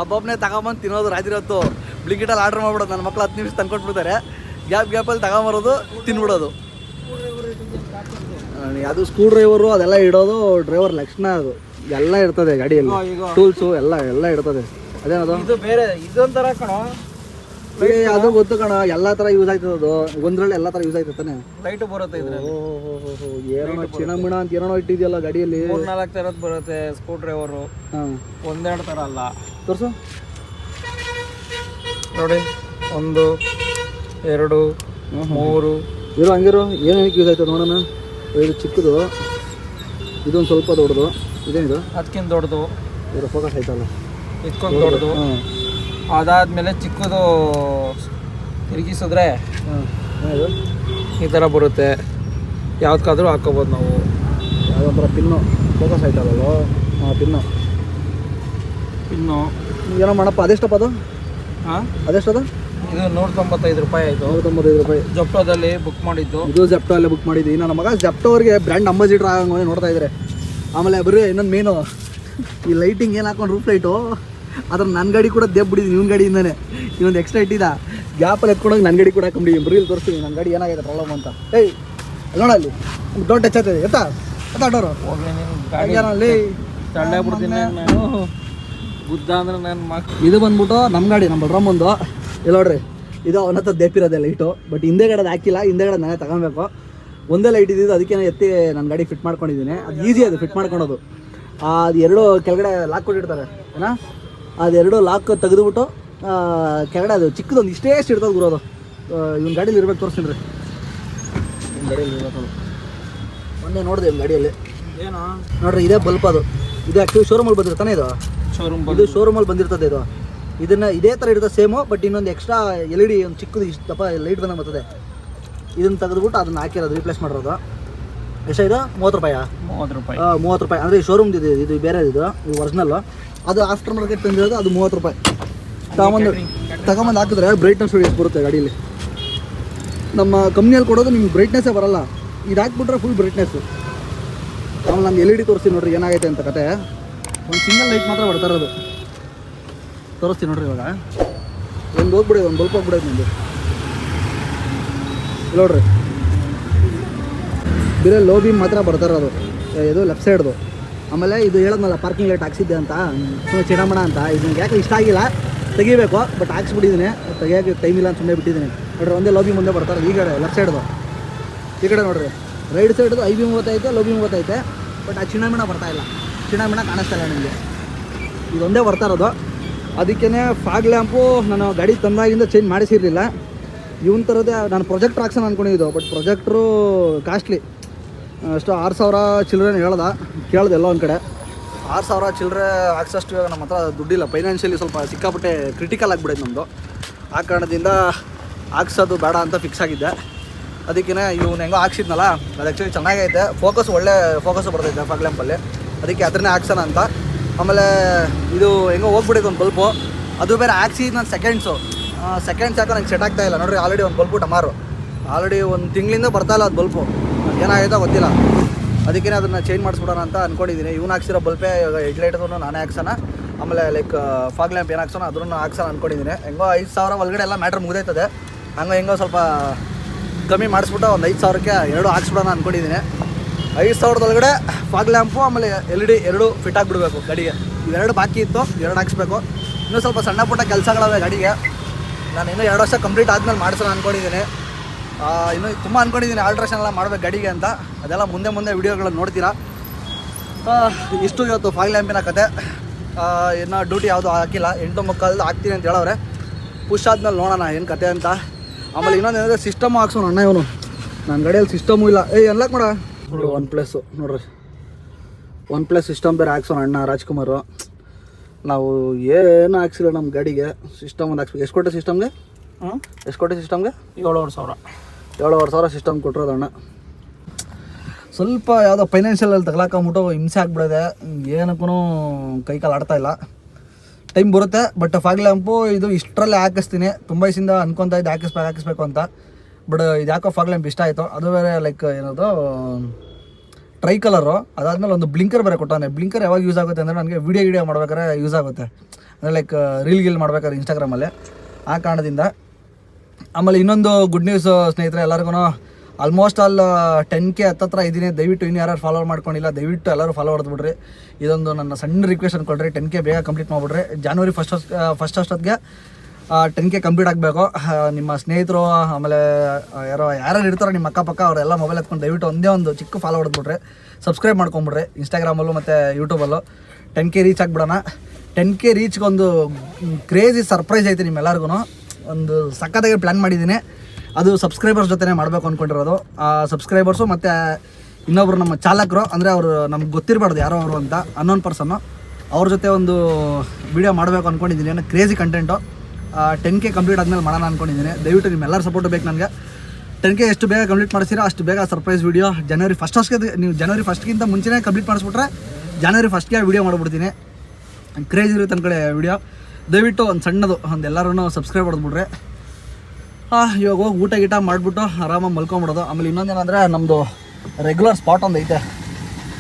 ಒಬ್ಬೊಬ್ಬನೇ ತಗೊಂಬಂದು ತಿನ್ನೋದು ರಾತ್ರಿ ಹೊತ್ತು. ಬ್ಲಿಂಕಿಟಲ್ಲಿ ಆರ್ಡ್ರ್ ಮಾಡ್ಬಿಡೋದು. ನನ್ನ ಮಕ್ಳು 10 ನಿಮಿಷ ತಂದ್ಕೊಟ್ಬಿಡ್ತಾರೆ. ಗ್ಯಾಪಲ್ಲಿ ತಗೊಂಬರೋದು, ತಿನ್ಬಿಡೋದು. ಅದು ಸ್ಕ್ರೂ ಡ್ರೈವರು ಅದೆಲ್ಲ ಇಡೋದು ಡ್ರೈವರ್ ಲಕ್ಷಣ. ಅದು ಎಲ್ಲ ಇರ್ತದೆ ಗಾಡಿಯಲ್ಲಿ, ಟೂಲ್ಸು ಎಲ್ಲ ಇರ್ತದೆ. ಅದೇನದು ಇದು ಬೇರೆ, ಇದೊಂಥರ ಕಣೋ. ಅದು ಗೊತ್ತು ಕಣ, ಎಲ್ಲ ಥರ ಯೂಸ್ ಆಯ್ತದೆ. ಅದು ಒಂದ್ರಲ್ಲಿ ಎಲ್ಲ ಥರ ಯೂಸ್ ಆಯ್ತಾನೆ. ಲೈಟು ಬರುತ್ತೆ ಇದ್ರಲ್ಲಿ. ಏನೋ ಚಿಣಮಿಣ ಅಂತ ಏನೋ ಇಟ್ಟಿದೆಯಲ್ಲ ಗಾಡಿಯಲ್ಲಿ. 3-4 ಥರದ್ದು ಬರುತ್ತೆ ಸ್ಕ್ರೂ ಡ್ರೈವರು. ಹಾಂ, 1-2 ಥರ ಅಲ್ಲ. ತೋರಿಸು ನೋಡಿ, 1, 2, 3. ಇರೋ ಹಂಗಿರೋ ಏನಕ್ಕೆ ಯೂಸ್ ಆಯ್ತು ನೋಡೋಣ. ಇದು ಚಿಕ್ಕದು, ಇದೊಂದು ಸ್ವಲ್ಪ ದೊಡ್ಡದು. ಇದೇನಿದು? ಅದಕ್ಕಿಂತ ದೊಡ್ಡದು. ಇರೋ ಫೋಕಸ್ ಆಯ್ತಲ್ಲ, ಇದಕ್ಕೊಂದು ದೊಡ್ಡದು. ಅದಾದಮೇಲೆ ಚಿಕ್ಕದು ತಿರುಗಿಸಿದ್ರೆ ಏನಿದು? ಈ ಥರ ಬರುತ್ತೆ. ಯಾವ್ದಕ್ಕಾದ್ರೂ ಹಾಕೋಬೋದು ನಾವು. ಯಾವುದೊಂಥರ ಪಿನ್ನು ಫೋಕಸ್ ಆಯ್ತಲ್ಲ. ಹಾಂ, ಪಿನ್ನು ಏನೋ ಮಾಡಪ್ಪ. ಅದೆಷ್ಟಪ್ಪ ಅದು? ಹಾಂ, ಅದೆಷ್ಟದು? ಇದು 195 ರೂಪಾಯಿ ಆಯಿತು. 195 ರೂಪಾಯಿ ಜೊಪ್ಟೋದಲ್ಲಿ ಬುಕ್ ಮಾಡಿದ್ದು. ಇದು ಜೆಪ್ಟೋ ಅಲ್ಲೇ ಬುಕ್ ಮಾಡಿದ್ವಿ. ನನ್ನ ಮಗ ಜೆಪ್ಟೋ ಅವ್ರಿಗೆ ಬ್ರ್ಯಾಂಡ್ ಅಂಬಾಸಿಡರ್ ಆಗಂಗೆ ನೋಡ್ತಾ ಇದ್ದಾರೆ. ಆಮೇಲೆ ಬರೀ ಇನ್ನೊಂದು ಮೇನು, ಈ ಲೈಟಿಂಗ್ ಏನು ಹಾಕೊಂಡು ರೂಫ್ ಲೈಟು ಅದ್ರ ನನ್ನ ಗಾಡಿ ಕೂಡ ಬಿಡಿದ್ದೀನಿ ಇವನ ಗಾಡಿಯಿಂದನೇ. ಇನ್ನೊಂದು ಎಕ್ಸ್ಟ್ರಾ ಇಟ್ಟಿದ್ದ ಗ್ಯಾಪಲ್ಲಿ ಎತ್ಕೊಂಡೋಗಿ ನನ್ನ ಗಾಡಿ ಕೂಡ ಹಾಕೊಂಬಿಡಿ. ಬರೀ ತೋರಿಸ್ತೀನಿ ನನ್ನ ಗಾಡಿ ಏನಾಗಿದೆ ಪ್ರಾಬ್ಲಮ್ ಅಂತ. ಏಯ್ ನೋಡ ಅಲ್ಲಿ ದೊಡ್ಡ ಟಚ್ ಆಗ್ತದೆ. ಎತ್ತಾಡೋರು ಗಾಡಿ ತಳ್ಳೆ ಬಿಡ್ತೀನಿ ನಾನು. ಬುದ್ಧ ಅಂದ್ರೆ ನನ್ನ ಮಕ್ಕಳು. ಇದು ಬಂದ್ಬಿಟ್ಟು ನಮ್ಮ ಗಾಡಿ, ನಮ್ಮ ಬಲ್ರಾಮ್ ಒಂದು. ಇಲ್ಲ ನೋಡ್ರಿ, ಇದು ಅವನ ಹತ್ರ ದೇಪಿರೋದೆ ಲೈಟು. ಬಟ್ ಹಿಂದೆಗಡೆ ಅದು ಹಾಕಿಲ್ಲ, ಹಿಂದೆಗಡೆ ನಾನೇ ತಗೊಬೇಕು. ಒಂದೇ ಲೈಟ್ ಇದ್ದಿದ್ದು, ಅದಕ್ಕೆ ಎತ್ತಿ ನನ್ನ ಗಾಡಿ ಫಿಟ್ ಮಾಡ್ಕೊಂಡಿದ್ದೀನಿ. ಅದು ಈಸಿ ಅದು ಫಿಟ್ ಮಾಡ್ಕೊಳೋದು. ಅದು ಎರಡು ಕೆಳಗಡೆ ಲಾಕ್ ಕೊಟ್ಟಿರ್ತಾರೆ ಏನಾ, ಅದೆರಡು ಲಾಕ್ ತೆಗೆದುಬಿಟ್ಟು ಕೆಳಗಡೆ ಅದು ಚಿಕ್ಕದೊಂದು ಇಷ್ಟೇ ಇರ್ತದೆ ಗುರೋದು. ಇವ್ನ ಗಾಡೀಲಿ ಇರ್ಬೇಕು, ತೋರಿಸ್ತೀನಿ ರೀ. ಇವ್ನ ಗಾಡಿಯಲ್ಲಿ ಇರ್ಬೇಕು. ಮೊನ್ನೆ ನೋಡಿದೆ ಇವ್ನ ಗಾಡಿಯಲ್ಲಿ ಏನು ನೋಡ್ರಿ, ಇದೇ ಬಲ್ಪ್. ಅದು ಇದು ಆ್ಯಕ್ಚುಲಿ ಶೋರೂಮಲ್ಲಿ ಬಂದಿರ್ತಾನೆ. ಇದು ಇದು ಶೋರೂಮಲ್ಲಿ ಬಂದಿರ್ತದೆ. ಇದನ್ನು ಇದೇ ಥರ ಇರ್ತದೆ ಸೇಮು. ಬಟ್ ಇನ್ನೊಂದು ಎಕ್ಸ್ಟ್ರಾ LED ಒಂದು ಚಿಕ್ಕದು ಇಷ್ಟಪ್ಪ ಲೈಟ್ ಬಂದಂಗೆ ಬರ್ತದೆ. ಇದನ್ನು ತೆಗೆದುಬಿಟ್ಟು ಅದನ್ನು ಹಾಕಿರೋದು, ರೀಪ್ಲೇಸ್ ಮಾಡಿರೋದು. ಎಷ್ಟಾಯಿತು? 30 ರೂಪಾಯಿ. 30 ರೂಪಾಯಿ. 30 ರೂಪಾಯಿ ಅಂದರೆ ಶೋರೂಮ್ದು ಇದೆ. ಇದು ಬೇರೆ, ಇದು ಒರಿಜಿನಲ್ಲು. ಅದು ಆಫ್ಟರ್ ಮಾರ್ಕೆಟ್ ತಂದಿರೋದು, ಅದು 30 ರೂಪಾಯಿ. ತಗೊಂಬಂದು ಹಾಕಿದ್ರೆ ಬ್ರೈಟ್ನೆಸ್ ಎಷ್ಟು ಬರುತ್ತೆ ಗಾಡೀಲಿ. ನಮ್ಮ ಕಂಪ್ನಿಯಲ್ಲಿ ಕೊಡೋದು ನಿಮ್ಗೆ ಬ್ರೈಟ್ನೆಸ್ಸೇ ಬರೋಲ್ಲ. ಇದು ಹಾಕ್ಬಿಟ್ರೆ ಫುಲ್ ಬ್ರೈಟ್ನೆಸ್ಸು. ಆಮೇಲೆ ನಮ್ಗೆ LED ತೋರಿಸ್ತೀನಿ ನೋಡ್ರಿ ಏನಾಗೈತೆ ಅಂತ ಕತೆ. ಒಂದು ಸಿಂಗಲ್ ಲೈಟ್ ಮಾತ್ರ ಬರ್ತಾ ಇರೋದು. ತೋರಿಸ್ತೀನಿ ನೋಡ್ರಿ. ಇವಾಗ ಒಂದು ಹೋಗ್ಬಿಡಿ, ಒಂದು ಬಲ್ಪ್ ಹೋಗ್ಬಿಡೋದು ನಿಮ್ಮದು. ನೋಡ್ರಿ, ಬೇರೆ ಲೋ ಬೀಮ್ ಮಾತ್ರ ಬರ್ತಾ ಇರೋದು. ಇದು ಲೆಫ್ಟ್ ಸೈಡ್ದು. ಆಮೇಲೆ ಇದು ಹೇಳೋದ್ನಲ್ಲ ಪಾರ್ಕಿಂಗ್ ಲೈಟ್ ಹಾಕ್ಸಿದ್ದೆ ಅಂತ, ಸುಮ್ಮನೆ ಚಿಡಮಣ ಅಂತ. ಇದನ್ನ ಯಾಕೆ ಇಷ್ಟ ಆಗಿಲ್ಲ, ತೆಗಿಬೇಕು. ಬಟ್ ಹಾಕ್ಸ್ಬಿಟ್ಟಿದ್ದೀನಿ, ತೆಗಿಯೋಕ್ಕೆ ಟೈಮ್ ಇಲ್ಲ ಅಂತ ಸುಮ್ಮನೆ ಬಿಟ್ಟಿದ್ದೀನಿ. ನೋಡ್ರಿ, ಒಂದೇ ಲೋ ಬೀಮ್ ಮುಂದೆ ಬರ್ತಾರೆ. ಈ ಕಡೆ ಲೆಫ್ಟ್ ಸೈಡ್ದು, ಈ ಕಡೆ ನೋಡ್ರಿ ರೈಟ್ ಸೈಡ್ದು IBM ಗೊತ್ತೈತೆ, ಲೋ ಬೀಮ್ ಗೊತ್ತೈತೆ. ಬಟ್ ಆ ಚಿಣಮಿಣ ಬರ್ತಾ ಇಲ್ಲ, ಚಿಣಮಿಣ ಕಾಣಿಸ್ತಾ ಇಲ್ಲ ನಿಮಗೆ. ಇದೊಂದೇ ಬರ್ತಾ ಇರೋದು. ಅದಕ್ಕೇ ಫಾಗ್ ಲ್ಯಾಂಪು ನಾನು ಗಾಡಿ ತಂದಾಗಿಂದ ಚೇಂಜ್ ಮಾಡಿಸಿರಲಿಲ್ಲ. ಇವನ್ ಥರದ್ದೇ ನಾನು ಪ್ರೊಜೆಕ್ಟ್ರ್ ಹಾಕ್ಸೋಣ ಅಂದ್ಕೊಂಡಿದ್ದು. ಬಟ್ ಪ್ರೊಜೆಕ್ಟ್ರು ಕಾಸ್ಟ್ಲಿ, ಅಷ್ಟು 6,000 ಚಿಲ್ಲರೆ ಕೇಳ್ದೆ ಎಲ್ಲೋ ಒಂದು ಕಡೆ. 6,000 ಚಿಲ್ಲರೆ ಹಾಕ್ಸೋಷ್ಟು ಇವಾಗ ನಮ್ಮ ಹತ್ರ ದುಡ್ಡಿಲ್ಲ. ಫೈನಾನ್ಷಿಯಲಿ ಸ್ವಲ್ಪ ಸಿಕ್ಕಾಪಟ್ಟೆ ಕ್ರಿಟಿಕಲ್ ಆಗಿಬಿಡೈತೆ ನಮ್ಮದು. ಆ ಕಾರಣದಿಂದ ಹಾಕ್ಸೋದು ಬೇಡ ಅಂತ ಫಿಕ್ಸ್ ಆಗಿದ್ದೆ. ಅದಕ್ಕೇ ಇವ್ನು ಹೆಂಗೋ ಹಾಕ್ಸಿದ್ನಲ್ಲ ಅದು ಆ್ಯಕ್ಚುಲಿ ಚೆನ್ನಾಗೈತೆ, ಒಳ್ಳೆ ಫೋಕಸ್ ಬರ್ತೈತೆ ಫಾಗ್ ಲ್ಯಾಂಪಲ್ಲಿ, ಅದಕ್ಕೆ ಅದನ್ನೇ ಹಾಕ್ಸೋಣ ಅಂತ. ಆಮೇಲೆ ಇದು ಹೆಂಗೋ ಹೋಗ್ಬಿಟ್ಟಿತ್ತು ಒಂದು ಬಲ್ಪು, ಅದು ಬೇರೆ ಹಾಕ್ಸಿದ್ದು ನಾನು ಸೆಕೆಂಡ್ಸ್ ಯಾಕೋ ನಂಗೆ ಸೆಟ್ ಆಗ್ತಾಯಿಲ್ಲ ನೋಡಿರಿ. ಆಲ್ರೆಡಿ ಒಂದು ಬಲ್ಪು ಟಮಾರು ಆಲ್ರೆಡಿ ಒಂದು ತಿಂಗಳಿಂದ ಬರ್ತಾಯಿಲ್ಲ ಅದು ಬಲ್ಪು, ಏನಾಗೈತೋ ಗೊತ್ತಿಲ್ಲ. ಅದಕ್ಕೇ ಅದನ್ನು ಚೇಂಜ್ ಮಾಡಿಸ್ಬಿಡೋಣ ಅಂತ ಅಂದ್ಕೊಂಡಿದ್ದೀನಿ. ಇವ್ನು ಹಾಕ್ಸಿರೋ ಬಲ್ಪೇ ಇವಾಗ ಹೆಡ್ಲೈಟು ನಾನೇ ಹಾಕ್ಸೋಣ, ಆಮೇಲೆ ಲೈಕ್ ಫಾಗ್ ಲ್ಯಾಂಪ್ ಏನು ಹಾಕ್ಸೋಣ ಅದನ್ನು ಹಾಕ್ಸೋಣ ಅಂದ್ಕೊಂಡಿದ್ದೀನಿ. ಹೆಂಗೋ 5,000 ಒಳಗಡೆ ಎಲ್ಲ ಮ್ಯಾಟ್ರ್ ಮುಗ್ದೈತದೆ, ಹೆಂಗೋ ಸ್ವಲ್ಪ ಕಮ್ಮಿ ಮಾಡಿಸ್ಬಿಟ್ಟು ಒಂದು 5,000ಕ್ಕೆ 2 ಹಾಕ್ಸ್ಬಿಡೋಣ ಅಂದ್ಕೊಂಡಿದ್ದೀನಿ. 5,000 ಒಳಗಡೆ ಫಾಗ್ ಲ್ಯಾಂಪು ಆಮೇಲೆ LED 2 ಫಿಟ್ ಆಗಿಬಿಡ್ಬೇಕು ಗಾಡಿಗೆ. ಇವೆರಡು ಬಾಕಿ ಇತ್ತು, 2 ಹಾಕ್ಸ್ಬೇಕು. ಇನ್ನೂ ಸ್ವಲ್ಪ ಸಣ್ಣ ಪುಟ್ಟ ಕೆಲಸಗಳವೆ ಗಾಡಿಗೆ, ನಾನು ಇನ್ನೂ 2 ವರ್ಷ ಕಂಪ್ಲೀಟ್ ಆದಮೇಲೆ ಮಾಡಿಸೋಣ ಅಂದ್ಕೊಂಡಿದ್ದೀನಿ. ಇನ್ನೂ ತುಂಬ ಅಂದ್ಕೊಂಡಿದ್ದೀನಿ ಆಲ್ಟ್ರೇಷನ್ ಎಲ್ಲ ಮಾಡ್ಬೇಕು ಗಾಡಿಗೆ ಅಂತ, ಅದೆಲ್ಲ ಮುಂದೆ ವೀಡಿಯೋಗಳನ್ನು ನೋಡ್ತೀರಾ. ಇಷ್ಟು ಇವತ್ತು ಫಾಗ್ ಲ್ಯಾಂಪಿನ ಕತೆ. ಇನ್ನೂ ಡ್ಯೂಟಿ ಯಾವುದು ಹಾಕಿಲ್ಲ, 8:45 ಹಾಕ್ತೀನಿ ಅಂತ ಹೇಳೋರೆ. ಪುಷ್ ಆದ್ಮೇಲೆ ನೋಡೋಣ ಏನು ಕತೆ ಅಂತ. ಆಮೇಲೆ ಇನ್ನೊಂದು ಏನಂದರೆ ಸಿಸ್ಟಮು ಹಾಕ್ಸೋಣ ಅಣ್ಣ ಇವನು, ನನ್ನ ಗಾಡಿಯಲ್ಲಿ ಸಿಸ್ಟಮು ಇಲ್ಲ. ಎಲ್ಲ ಮಾಡ ನೋಡ್ರಿ OnePlus ನೋಡ್ರಿ, OnePlus ಸಿಸ್ಟಮ್ ಬೇರೆ ಹಾಕ್ಸೋಣ ಅಣ್ಣ ರಾಜ್ಕುಮಾರು. ನಾವು ಏನು ಹಾಕ್ಸಿಲ್ಲ ನಮ್ಮ ಗಾಡಿಗೆ, ಸಿಸ್ಟಮ್ ಒಂದು ಹಾಕ್ಸ್ಬೇಕು. ಎಷ್ಟು ಕೊಟ್ಟೆ ಸಿಸ್ಟಮ್ಗೆ? 7,500 ಸಿಸ್ಟಮ್ ಕೊಟ್ಟಿರೋದಣ್ಣ. ಸ್ವಲ್ಪ ಯಾವುದೋ ಫೈನಾನ್ಷಿಯಲಲ್ಲಿ ತಗೊಳಕೊಂಬಿಟ್ಟು ಹಿಂಸೆ ಆಗ್ಬಿಡೋದೆ, ಏನಕ್ಕೂ ಕೈಕಾಲು ಆಡ್ತಾ ಇಲ್ಲ. ಟೈಮ್ ಬರುತ್ತೆ, ಬಟ್ ಫಾಗ್ ಲ್ಯಾಂಪು ಇದು ಇಷ್ಟರಲ್ಲೇ ಹಾಕಿಸ್ತೀನಿ. ತುಂಬ ದಿವಸದಿಂದ ಅನ್ಕೊತಾ ಇದ್ದೆ ಹಾಕಿಸ್ಬೇಕು ಅಂತ, ಬಟ್ ಇದು ಯಾಕೋ ಫಾಗ್ ಲ್ಯಾಂಪ್ ಇಷ್ಟ ಆಯಿತು. ಅದು ಬೇರೆ ಲೈಕ್ ಏನದು ಟ್ರೈ ಕಲರು, ಅದಾದಮೇಲೆ ಒಂದು ಬ್ಲಿಂಕರ್ ಬೇರೆ ಕೊಟ್ಟಾನೆ. ಬ್ಲಿಂಕರ್ ಯಾವಾಗ ಯೂಸ್ ಆಗುತ್ತೆ ಅಂದರೆ ನನಗೆ ವೀಡಿಯೋ ಮಾಡ್ಬೇಕಾದ್ರೆ ಯೂಸ್ ಆಗುತ್ತೆ, ಅಂದರೆ ಲೈಕ್ ರೀಲ್ ಮಾಡ್ಬೇಕಾದ್ರೆ ಇನ್ಸ್ಟಾಗ್ರಾಮಲ್ಲಿ, ಆ ಕಾರಣದಿಂದ. ಆಮೇಲೆ ಇನ್ನೊಂದು ಗುಡ್ ನ್ಯೂಸ್ ಸ್ನೇಹಿತರೆ, ಎಲ್ಲರಿಗೂ ಆಲ್ಮೋಸ್ಟ್ ಆಲ್ 10K ಹತ್ತತ್ರ ಇದ್ದೀನಿ. ದಯವಿಟ್ಟು ಇನ್ನು ಯಾರು ಫಾಲೋ ಮಾಡ್ಕೊಂಡಿಲ್ಲ, ದಯವಿಟ್ಟು ಎಲ್ಲರೂ ಫಾಲೋ ಹೊಡೆದ್ಬಿಡ್ರಿ. ಇದೊಂದು ನನ್ನ ಸಣ್ಣ ರಿಕ್ವೆಸ್ಟ್ ಅಂದ್ಕೊಳ್ರಿ, 10K ಬೇಗ ಕಂಪ್ಲೀಟ್ ಮಾಡಿಬಿಡ್ರಿ. January 1st ಅಷ್ಟೊತ್ತಿಗೆ 10K ಕಂಪ್ಲೀಟ್ ಆಗಬೇಕು. ನಿಮ್ಮ ಸ್ನೇಹಿತರು ಆಮೇಲೆ ಯಾರು ಇರ್ತಾರೋ ನಿಮ್ಮ ಅಕ್ಕಪಕ್ಕ ಅವರೆಲ್ಲ ಮೊಬೈಲ್ ಎತ್ಕೊಂಡು ದಯವಿಟ್ಟು ಒಂದೇ ಒಂದು ಚಿಕ್ಕ ಫಾಲೋ ಹೊಡೆದ್ಬಿಡ್ರಿ, ಸಬ್ಸ್ಕ್ರೈಬ್ ಮಾಡ್ಕೊಂಬಿಡ್ರಿ ಇನ್ಸ್ಟಾಗ್ರಾಮಲ್ಲೂ ಮತ್ತು ಯೂಟ್ಯೂಬಲ್ಲೂ. 10K reach ಆಗಿಬಿಡೋಣ. 10K ರೀಚ್ಗೆ ಒಂದು ಕ್ರೇಜಿ ಸರ್ಪ್ರೈಸ್ ಐತೆ ನಿಮ್ಮೆಲ್ಲರಿಗೂ. ಒಂದು ಸಕ್ಕತ್ತಾಗಿ ಪ್ಲ್ಯಾನ್ ಮಾಡಿದ್ದೀನಿ, ಅದು ಸಬ್ಸ್ಕ್ರೈಬರ್ಸ್ ಜೊತೆ ಮಾಡಬೇಕು ಅಂದ್ಕೊಂಡಿರೋದು. ಆ ಸಬ್ಸ್ಕ್ರೈಬರ್ಸು ಮತ್ತು ಇನ್ನೊಬ್ಬರು ನಮ್ಮ ಚಾಲಕರು, ಅಂದರೆ ಅವರು ನಮ್ಗೆ ಗೊತ್ತಿರಬಾರ್ದು ಯಾರೋ ಅವರು ಅಂತ, ಅನ್ನೋನ್ ಪರ್ಸನ್ನು, ಅವ್ರ ಜೊತೆ ಒಂದು ವೀಡಿಯೋ ಮಾಡಬೇಕು ಅಂದ್ಕೊಂಡಿದ್ದೀನಿ. ಏನೋ ಕ್ರೇಜಿ ಕಂಟೆಂಟು. 10K ಕಂಪ್ಲೀಟ್ ಆದಮೇಲೆ ಮಾಡೋಣ ಅಂದ್ಕೊಂಡಿದ್ದೀನಿ. ದಯವಿಟ್ಟು ನಿಮ್ಮೆಲ್ಲರ ಸಪೋರ್ಟ್ ಬೇಕು ನನಗೆ. 10K ಎಷ್ಟು ಬೇಗ ಕಂಪ್ಲೀಟ್ ಮಾಡಿಸಿರೋ ಅಷ್ಟು ಬೇಗ ಸರ್ಪ್ರೈಸ್ ವೀಡಿಯೋ January 1st ನೀವು January 1st ಮುಂಚೆನೇ ಕಂಪ್ಲೀಟ್ ಮಾಡಿಸ್ಬಿಟ್ರೆ January 1st ವೀಡಿಯೋ ಮಾಡಿಬಿಡ್ತೀನಿ. ಕ್ರೇಜ್ ಇರುತ್ತೆ ಅಂದ್ಕಡೆ ವೀಡಿಯೋ. ದಯವಿಟ್ಟು ಒಂದು ಸಣ್ಣದು ಒಂದು ಎಲ್ಲರೂ ಸಬ್ಸ್ಕ್ರೈಬ್ ಹೊಡೆದ್ಬಿಡ್ರಿ. ಇವಾಗ ಹೋಗಿ ಊಟ ಮಾಡಿಬಿಟ್ಟು ಆರಾಮಾಗಿ ಮಲ್ಕೊಂಬಿಡೋದು. ಆಮೇಲೆ ಇನ್ನೊಂದೇನಂದರೆ ನಮ್ಮದು ರೆಗ್ಯುಲರ್ ಸ್ಪಾಟ್ ಒಂದು ಐತೆ,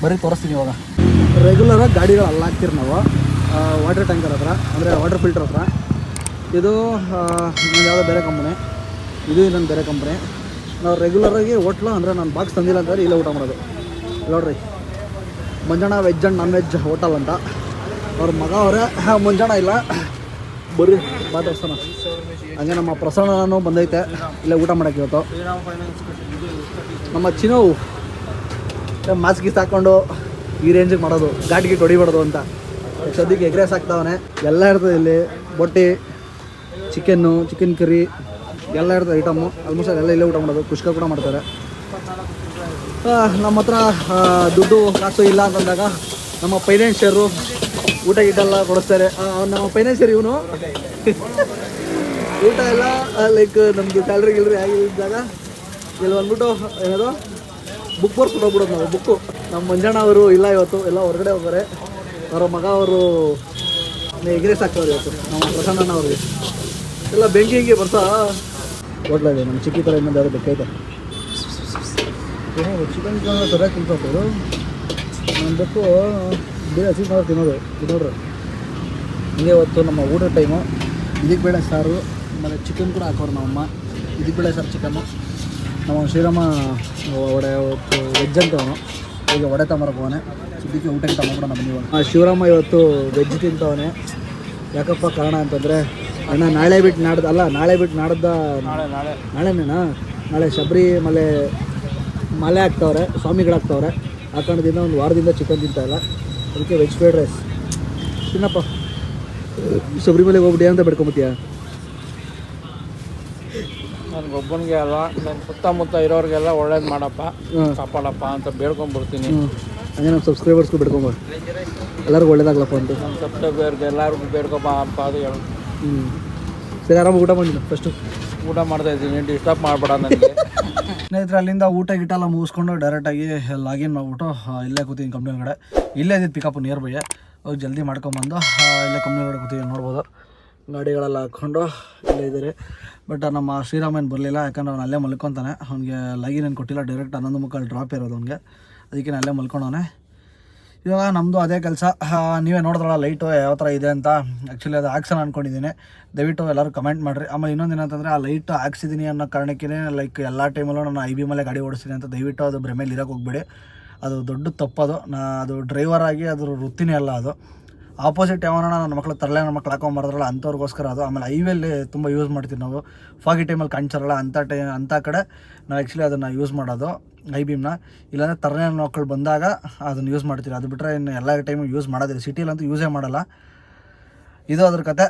ಬರೀ ತೋರಿಸ್ತೀನಿ. ಇವಾಗ ರೆಗ್ಯುಲರಾಗಿ ಗಾಡಿಗಳು ಅಲ್ಲಿ ಹಾಕ್ತೀರಿ ನಾವು, ವಾಟರ್ ಟ್ಯಾಂಕರ್ ಹತ್ರ, ಅಂದರೆ ವಾಟರ್ ಫಿಲ್ಟರ್ ಹತ್ರ. ಇದು ಯಾವುದೋ ಬೇರೆ ಕಂಪ್ನಿ, ಇದು ಇನ್ನೊಂದು ಬೇರೆ ಕಂಪ್ನಿ. ನಾವು ರೆಗ್ಯುಲರಾಗಿ ಹೋಟ್ಲು, ಅಂದರೆ ನಾನು ಬಾಕ್ಸ್ ತಂದಿಲ್ಲ ಅಂತಂದರೆ ಇಲ್ಲೇ ಊಟ ಮಾಡೋದು. ನೋಡ್ರಿ, Manjanna veg and non veg hotel ಅಂತ. ಅವ್ರ ಮಗ ಅವರೇ, ಮಂಜಣ್ಣ ಇಲ್ಲ, ಬರ್ರಿ ಮಾತಾಡ್ಸೋಣ. ಹಂಗೆ ನಮ್ಮ ಪ್ರಸನ್ನನೂ ಬಂದೈತೆ ಇಲ್ಲೇ ಊಟ ಮಾಡೋಕ್ಕೆ ಇವತ್ತು. ನಮ್ಮ ಚಿನ್ನು ಮಾಸ್ಕ್ ಹಾಕ್ಕೊಂಡು ಈ ರೇಂಜಿಗೆ ಮಾಡೋದು, ಘಾಟಿಗೆ ಹೊಡಿಬಾರ್ದು ಅಂತ. ಸದ್ಯಕ್ಕೆ ಎಗ್ ರೈಸ್ ಹಾಕ್ತಾವನೆ, ಎಲ್ಲ ಇರ್ತದೆ ಇಲ್ಲಿ. ಬೊಟ್ಟಿ, ಚಿಕನ್ ಕರಿ ಎಲ್ಲ ಇರ್ತದೆ ಐಟಮು. ಆಲ್ಮೋಸ್ಟ್ ಎಲ್ಲ ಇಲ್ಲೇ ಊಟ ಮಾಡೋದು. ಕುಷ್ಕ ಕೂಡ ಮಾಡ್ತಾರೆ. ನಮ್ಮ ಹತ್ರ ದುಡ್ಡು ಕಾಸು ಇಲ್ಲ ಅಂತಂದಾಗ ನಮ್ಮ ಫೈನಾನ್ಷಿಯರು ಊಟ ಗಿಟ್ಟೆಲ್ಲ ಕೊಡಿಸ್ತಾರೆ. ನಮ್ಮ ಫೈನಾನ್ಷಿಯರ್ ಇವನು ಊಟ ಎಲ್ಲ ಲೈಕ್ ನಮಗೆ ಸ್ಯಾಲ್ರಿ ಗಿಲ್ರಿ ಆಗಿದ್ದಾಗ ಇಲ್ಲಿ ಬಂದ್ಬಿಟ್ಟು ಏನದು ಬುಕ್ ಬರ್ಸ್ಬಿಟ್ಟು ಹೋಗ್ಬಿಡೋದು ನಾವು. ಬುಕ್ಕು ನಮ್ಮ ಮಂಜಣ್ಣ ಅವರು ಇಲ್ಲ ಇವತ್ತು, ಎಲ್ಲ ಹೊರಗಡೆ ಹೋಗ್ತಾರೆ. ಅವರ ಮಗ ಅವರು ಎಗ್ ರೈಸ್ ಹಾಕ್ತವ್ರು ಇವತ್ತು ನಮ್ಮ ಪ್ರಸನ್ನಣ್ಣ ಅವ್ರಿಗೆ. ಎಲ್ಲ ಬೆಂಕಿ ಹಿಂಗೆ ಬರ್ತಾ ಹೋಟ್ಲ ಇದೆ ನಮ್ಮ ಚಿಕ್ಕಿ ಥರ ಇನ್ನೊಂದು ಯಾವುದು ಬೇಕೈತೆ. ಚಿಕನ್ ಸರಿಯಾಗಿ ತಿನ್ಸೋದು ನಮ್ಮ ಬೇಕು ಬೇರೆ ಹಸಿ ಮಾಡೋದು ತಿನ್ನೋದು. ಇದು ನೋಡ್ರಿ ಹಿಂಗೆ ಇವತ್ತು ನಮ್ಮ ಊಟದ ಟೈಮು. ಇದಕ್ಕೆ ಬೇಳೆ ಸಾರು, ಆಮೇಲೆ ಚಿಕನ್ ಕೂಡ ಹಾಕೋರು ನಮ್ಮಮ್ಮ. ಇದಕ್ಕೆ ಬೇಳೆ ಸಾರು ಚಿಕನ್ನು. ನಮ್ಮ ಶ್ರೀರಾಮ ವಡೆ ವೆಜ್ ಅಂತ ಅವನು, ಈಗ ವಡೆ ತಗೊಂಬರಕೋನೆ. ಇದಕ್ಕೆ ಊಟಕ್ಕೆ ತಗೊಂಡ್ಬಿಡೋಣ ನಮ್ಮ ನೀವು. ಶಿವರಾಮ ಇವತ್ತು ವೆಜ್ ತಿಂತವನೆ. ಯಾಕಪ್ಪ ಕಾರಣ ಅಂತಂದರೆ, ಅಣ್ಣ ನಾಳೆ ಬಿಟ್ಟು ನಾಡ್ದು ಅಲ್ಲ, ನಾಳೆ ಬಿಟ್ಟು ನಾಳೆನೇನಾ ನಾಳೆ ಶಬರಿ ಮಲೆ ಹಾಕ್ತವ್ರೆ, ಸ್ವಾಮಿಗಳಾಗ್ತವ್ರೆ. ಆ ಕಾರಣದಿಂದ ಒಂದು ವಾರದಿಂದ ಚಿಕನ್ ತಿಂತಾಯಿಲ್ಲ. ಅದಕ್ಕೆ ವೆಜ್ ಫ್ರೈಡ್ ರೈಸ್ ತಿನ್ನಪ್ಪ. ಶಬರಿಮಲೆಗೆ ಹೋಗ್ಬಿಟ್ಟು ಅಂತ ಬೆಡ್ಕೊಂಬತ್ತೀಯ? ನನಗೊಬ್ಬನಿಗೆ ಅಲ್ಲ, ನನ್ನ ಸುತ್ತಮುತ್ತ ಇರೋರಿಗೆಲ್ಲ ಒಳ್ಳೇದು ಮಾಡಪ್ಪ, ಕಾಪಾಡಪ್ಪ ಅಂತ ಬೇಡ್ಕೊಂಡ್ಬಿಡ್ತೀನಿ. ಹಂಗೆ ನಮ್ಮ ಸಬ್ಸ್ಕ್ರೈಬರ್ಸ್ಗೂ ಬೇಡ್ಕೊಂಬ, ಎಲ್ಲರಿಗೂ ಒಳ್ಳೇದಾಗ್ಲಪ್ಪ ಅಂತ. ನಮ್ಮ ಸಬ್ಸ್ಕ್ರೈಬರ್ಗೆ ಎಲ್ಲರಿಗೂ ಬೇಡ್ಕೊಪ್ಪ ಅಪ್ಪ ಅದು ಹೇಳು. ಸರಿ, ಆರಾಮಾಗಿ ಊಟ ಮಾಡಿ ಫಸ್ಟು. ಊಟ ಮಾಡ್ತಾ ಇದ್ದೀನಿ, ಡಿಸ್ಟರ್ಬ್ ಮಾಡಬೇಡ ನನಗೆ. ಸ್ನೇಹಿತರೆ ಅಲ್ಲಿಂದ ಊಟ ಗಿಟ ಎಲ್ಲ ಮುಗಿಸ್ಕೊಂಡು ಡೈರೆಕ್ಟಾಗಿ ಲಾಗಿನ್ ಮಾಡಿಬಿಟ್ಟು ಇಲ್ಲೇ ಕೂತೀನಿ ಕಂಪ್ನಿ ಒಳಗಡೆ. ಇಲ್ಲೇ ಇದ್ದಿದ್ದು ಪಿಕಪ್ ನಿಯರ್ ಬೈ. ಹೋಗಿ ಜಲ್ದಿ ಮಾಡ್ಕೊಂಬಂದು ಇಲ್ಲೇ ಕಂಪ್ನಿ ಒಳಗಡೆ ಕೂತೀವಿ. ನೋಡ್ಬೋದು ಗಾಡಿಗಳೆಲ್ಲ ಹಾಕ್ಕೊಂಡು ಇಲ್ಲೇ ಇದ್ದಾರೆ. ಬಟ್ ನಮ್ಮ ಶ್ರೀರಾಮನ್ ಬರಲಿಲ್ಲ, ಯಾಕಂದ್ರೆ ಅವ್ನು ಅಲ್ಲೇ ಮಲ್ಕೊತಾನೆ. ಅವ್ನಿಗೆ ಲಾಗಿನ್ ಏನು ಕೊಟ್ಟಿಲ್ಲ, ಡೈರೆಕ್ಟ್ 11:30 ಡ್ರಾಪ್ ಇರೋದು ಅವ್ನಿಗೆ, ಅದಕ್ಕೆ ಅಲ್ಲೇ ಮಲ್ಕೊಂಡವನೆ. ಇವಾಗ ನಮ್ಮದು ಅದೇ ಕೆಲಸ. ನೀವೇ ನೋಡಿದ್ರಲ್ಲ ಲೈಟು ಯಾವ ಥರ ಇದೆ ಅಂತ. ಆ್ಯಕ್ಚುಲಿ ಅದು ಹಾಕ್ಸೋಣ ಅಂದ್ಕೊಂಡಿದ್ದೀನಿ, ದಯವಿಟ್ಟು ಎಲ್ಲರೂ ಕಮೆಂಟ್ ಮಾಡಿರಿ. ಆಮೇಲೆ ಇನ್ನೊಂದು ಏನಂತಂದರೆ ಆ ಲೈಟ್ ಹಾಕ್ಸಿದ್ದೀನಿ ಅನ್ನೋ ಕಾರಣಕ್ಕೇ ಲೈಕ್ ಎಲ್ಲ ಟೈಮಲ್ಲೂ ನಾನು IB ಮೇಲೆ ಗಾಡಿ ಓಡಿಸ್ತೀನಿ ಅಂತ ದಯವಿಟ್ಟು ಅದು ಭ್ರಮೇಲಿ ಇರೋಕ್ಕೆ ಹೋಗ್ಬೇಡಿ. ಅದು ದೊಡ್ಡ ತಪ್ಪದು. ಅದು ಡ್ರೈವರ್ ಆಗಿ ಅದ್ರ ವೃತ್ತಿನೇ ಅಲ್ಲ ಅದು. ಆಪೋಸಿಟ್ ಯಾವನ ನನ್ನ ಮಕ್ಳು ತರಲೆ ನನ್ನ ಮಕ್ಳು ಹಾಕೊಂಬಾರ್ದ್ರಲ್ಲ ಅಂಥವ್ರಿಗೋಸ್ಕರ ಅದು. ಆಮೇಲೆ ಹೈವೇಲಿ ತುಂಬ ಯೂಸ್ ಮಾಡ್ತೀವಿ ನಾವು, ಫಾಗಿ ಟೈಮಲ್ಲಿ ಕಾಣಿಸೋರಲ್ಲ ಅಂಥ ಕಡೆ ನಾವು ಆ್ಯಕ್ಚುಲಿ ಅದನ್ನು ಯೂಸ್ ಮಾಡೋದು IBMನ. ಇಲ್ಲಾಂದರೆ ತರಲೆ ಮಕ್ಕಳು ಬಂದಾಗ ಅದನ್ನು ಯೂಸ್ ಮಾಡ್ತೀವಿ. ಅದು ಬಿಟ್ಟರೆ ಇನ್ನು ಎಲ್ಲ ಟೈಮು ಯೂಸ್ ಮಾಡೋದಿಲ್ಲ, ಸಿಟಿಲಂತೂ ಯೂಸೇ ಮಾಡಲ್ಲ. ಇದು ಅದ್ರ ಕತೆ.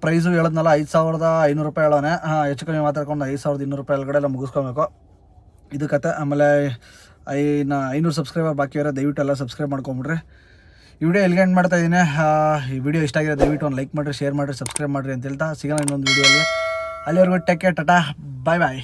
ಪ್ರೈಸು ಹೇಳೋದ್ನಲ್ಲ 5,500 ರೂಪಾಯಿ ಹೇಳೋನೆ. ಹೆಚ್ಚು ಕಮ್ಮಿ ಮಾತಾಡ್ಕೊಂಡು 5,200 ರೂಪಾಯಿ ಒಳಗಡೆ ಎಲ್ಲ ಮುಗಿಸ್ಕೊಬೇಕು. ಇದು ಕತೆ. ಆಮೇಲೆ 500 ಸಬ್ಸ್ಕ್ರೈಬರ್ ಬಾಕಿ ಇರೋ, ದಯವಿಟ್ಟು ಎಲ್ಲ ಸಬ್ಸ್ಕ್ರೈಬ್ ಮಾಡ್ಕೊಂಬಿಡ್ರಿ. ಈ ವಿಡಿಯೋ ಎಲ್ಲಿಗೆ ಎಂಡ್ ಮಾಡ್ತಾಯಿದ್ದೀನಿ. ಈ ವಿಡಿಯೋ ಇಷ್ಟ ಆಗಿದೆ ದಯವಿಟ್ಟು ಒಂದು ಲೈಕ್ ಮಾಡಿರಿ, ಶೇರ್ ಮಾಡಿರಿ, ಸಬ್ಸ್ಕ್ರೈಬ್ ಮಾಡಿರಿ ಅಂತ ಹೇಳ್ತಾ ಸಿಗೋಣ ಇನ್ನೊಂದು ವಿಡಿಯೋಲಿ. ಅಲ್ಲಿವರೆಗೂ ಟೇಕ್ ಕೇರ್, ಟಾಟಾ, ಬಾಯ್ ಬಾಯ್.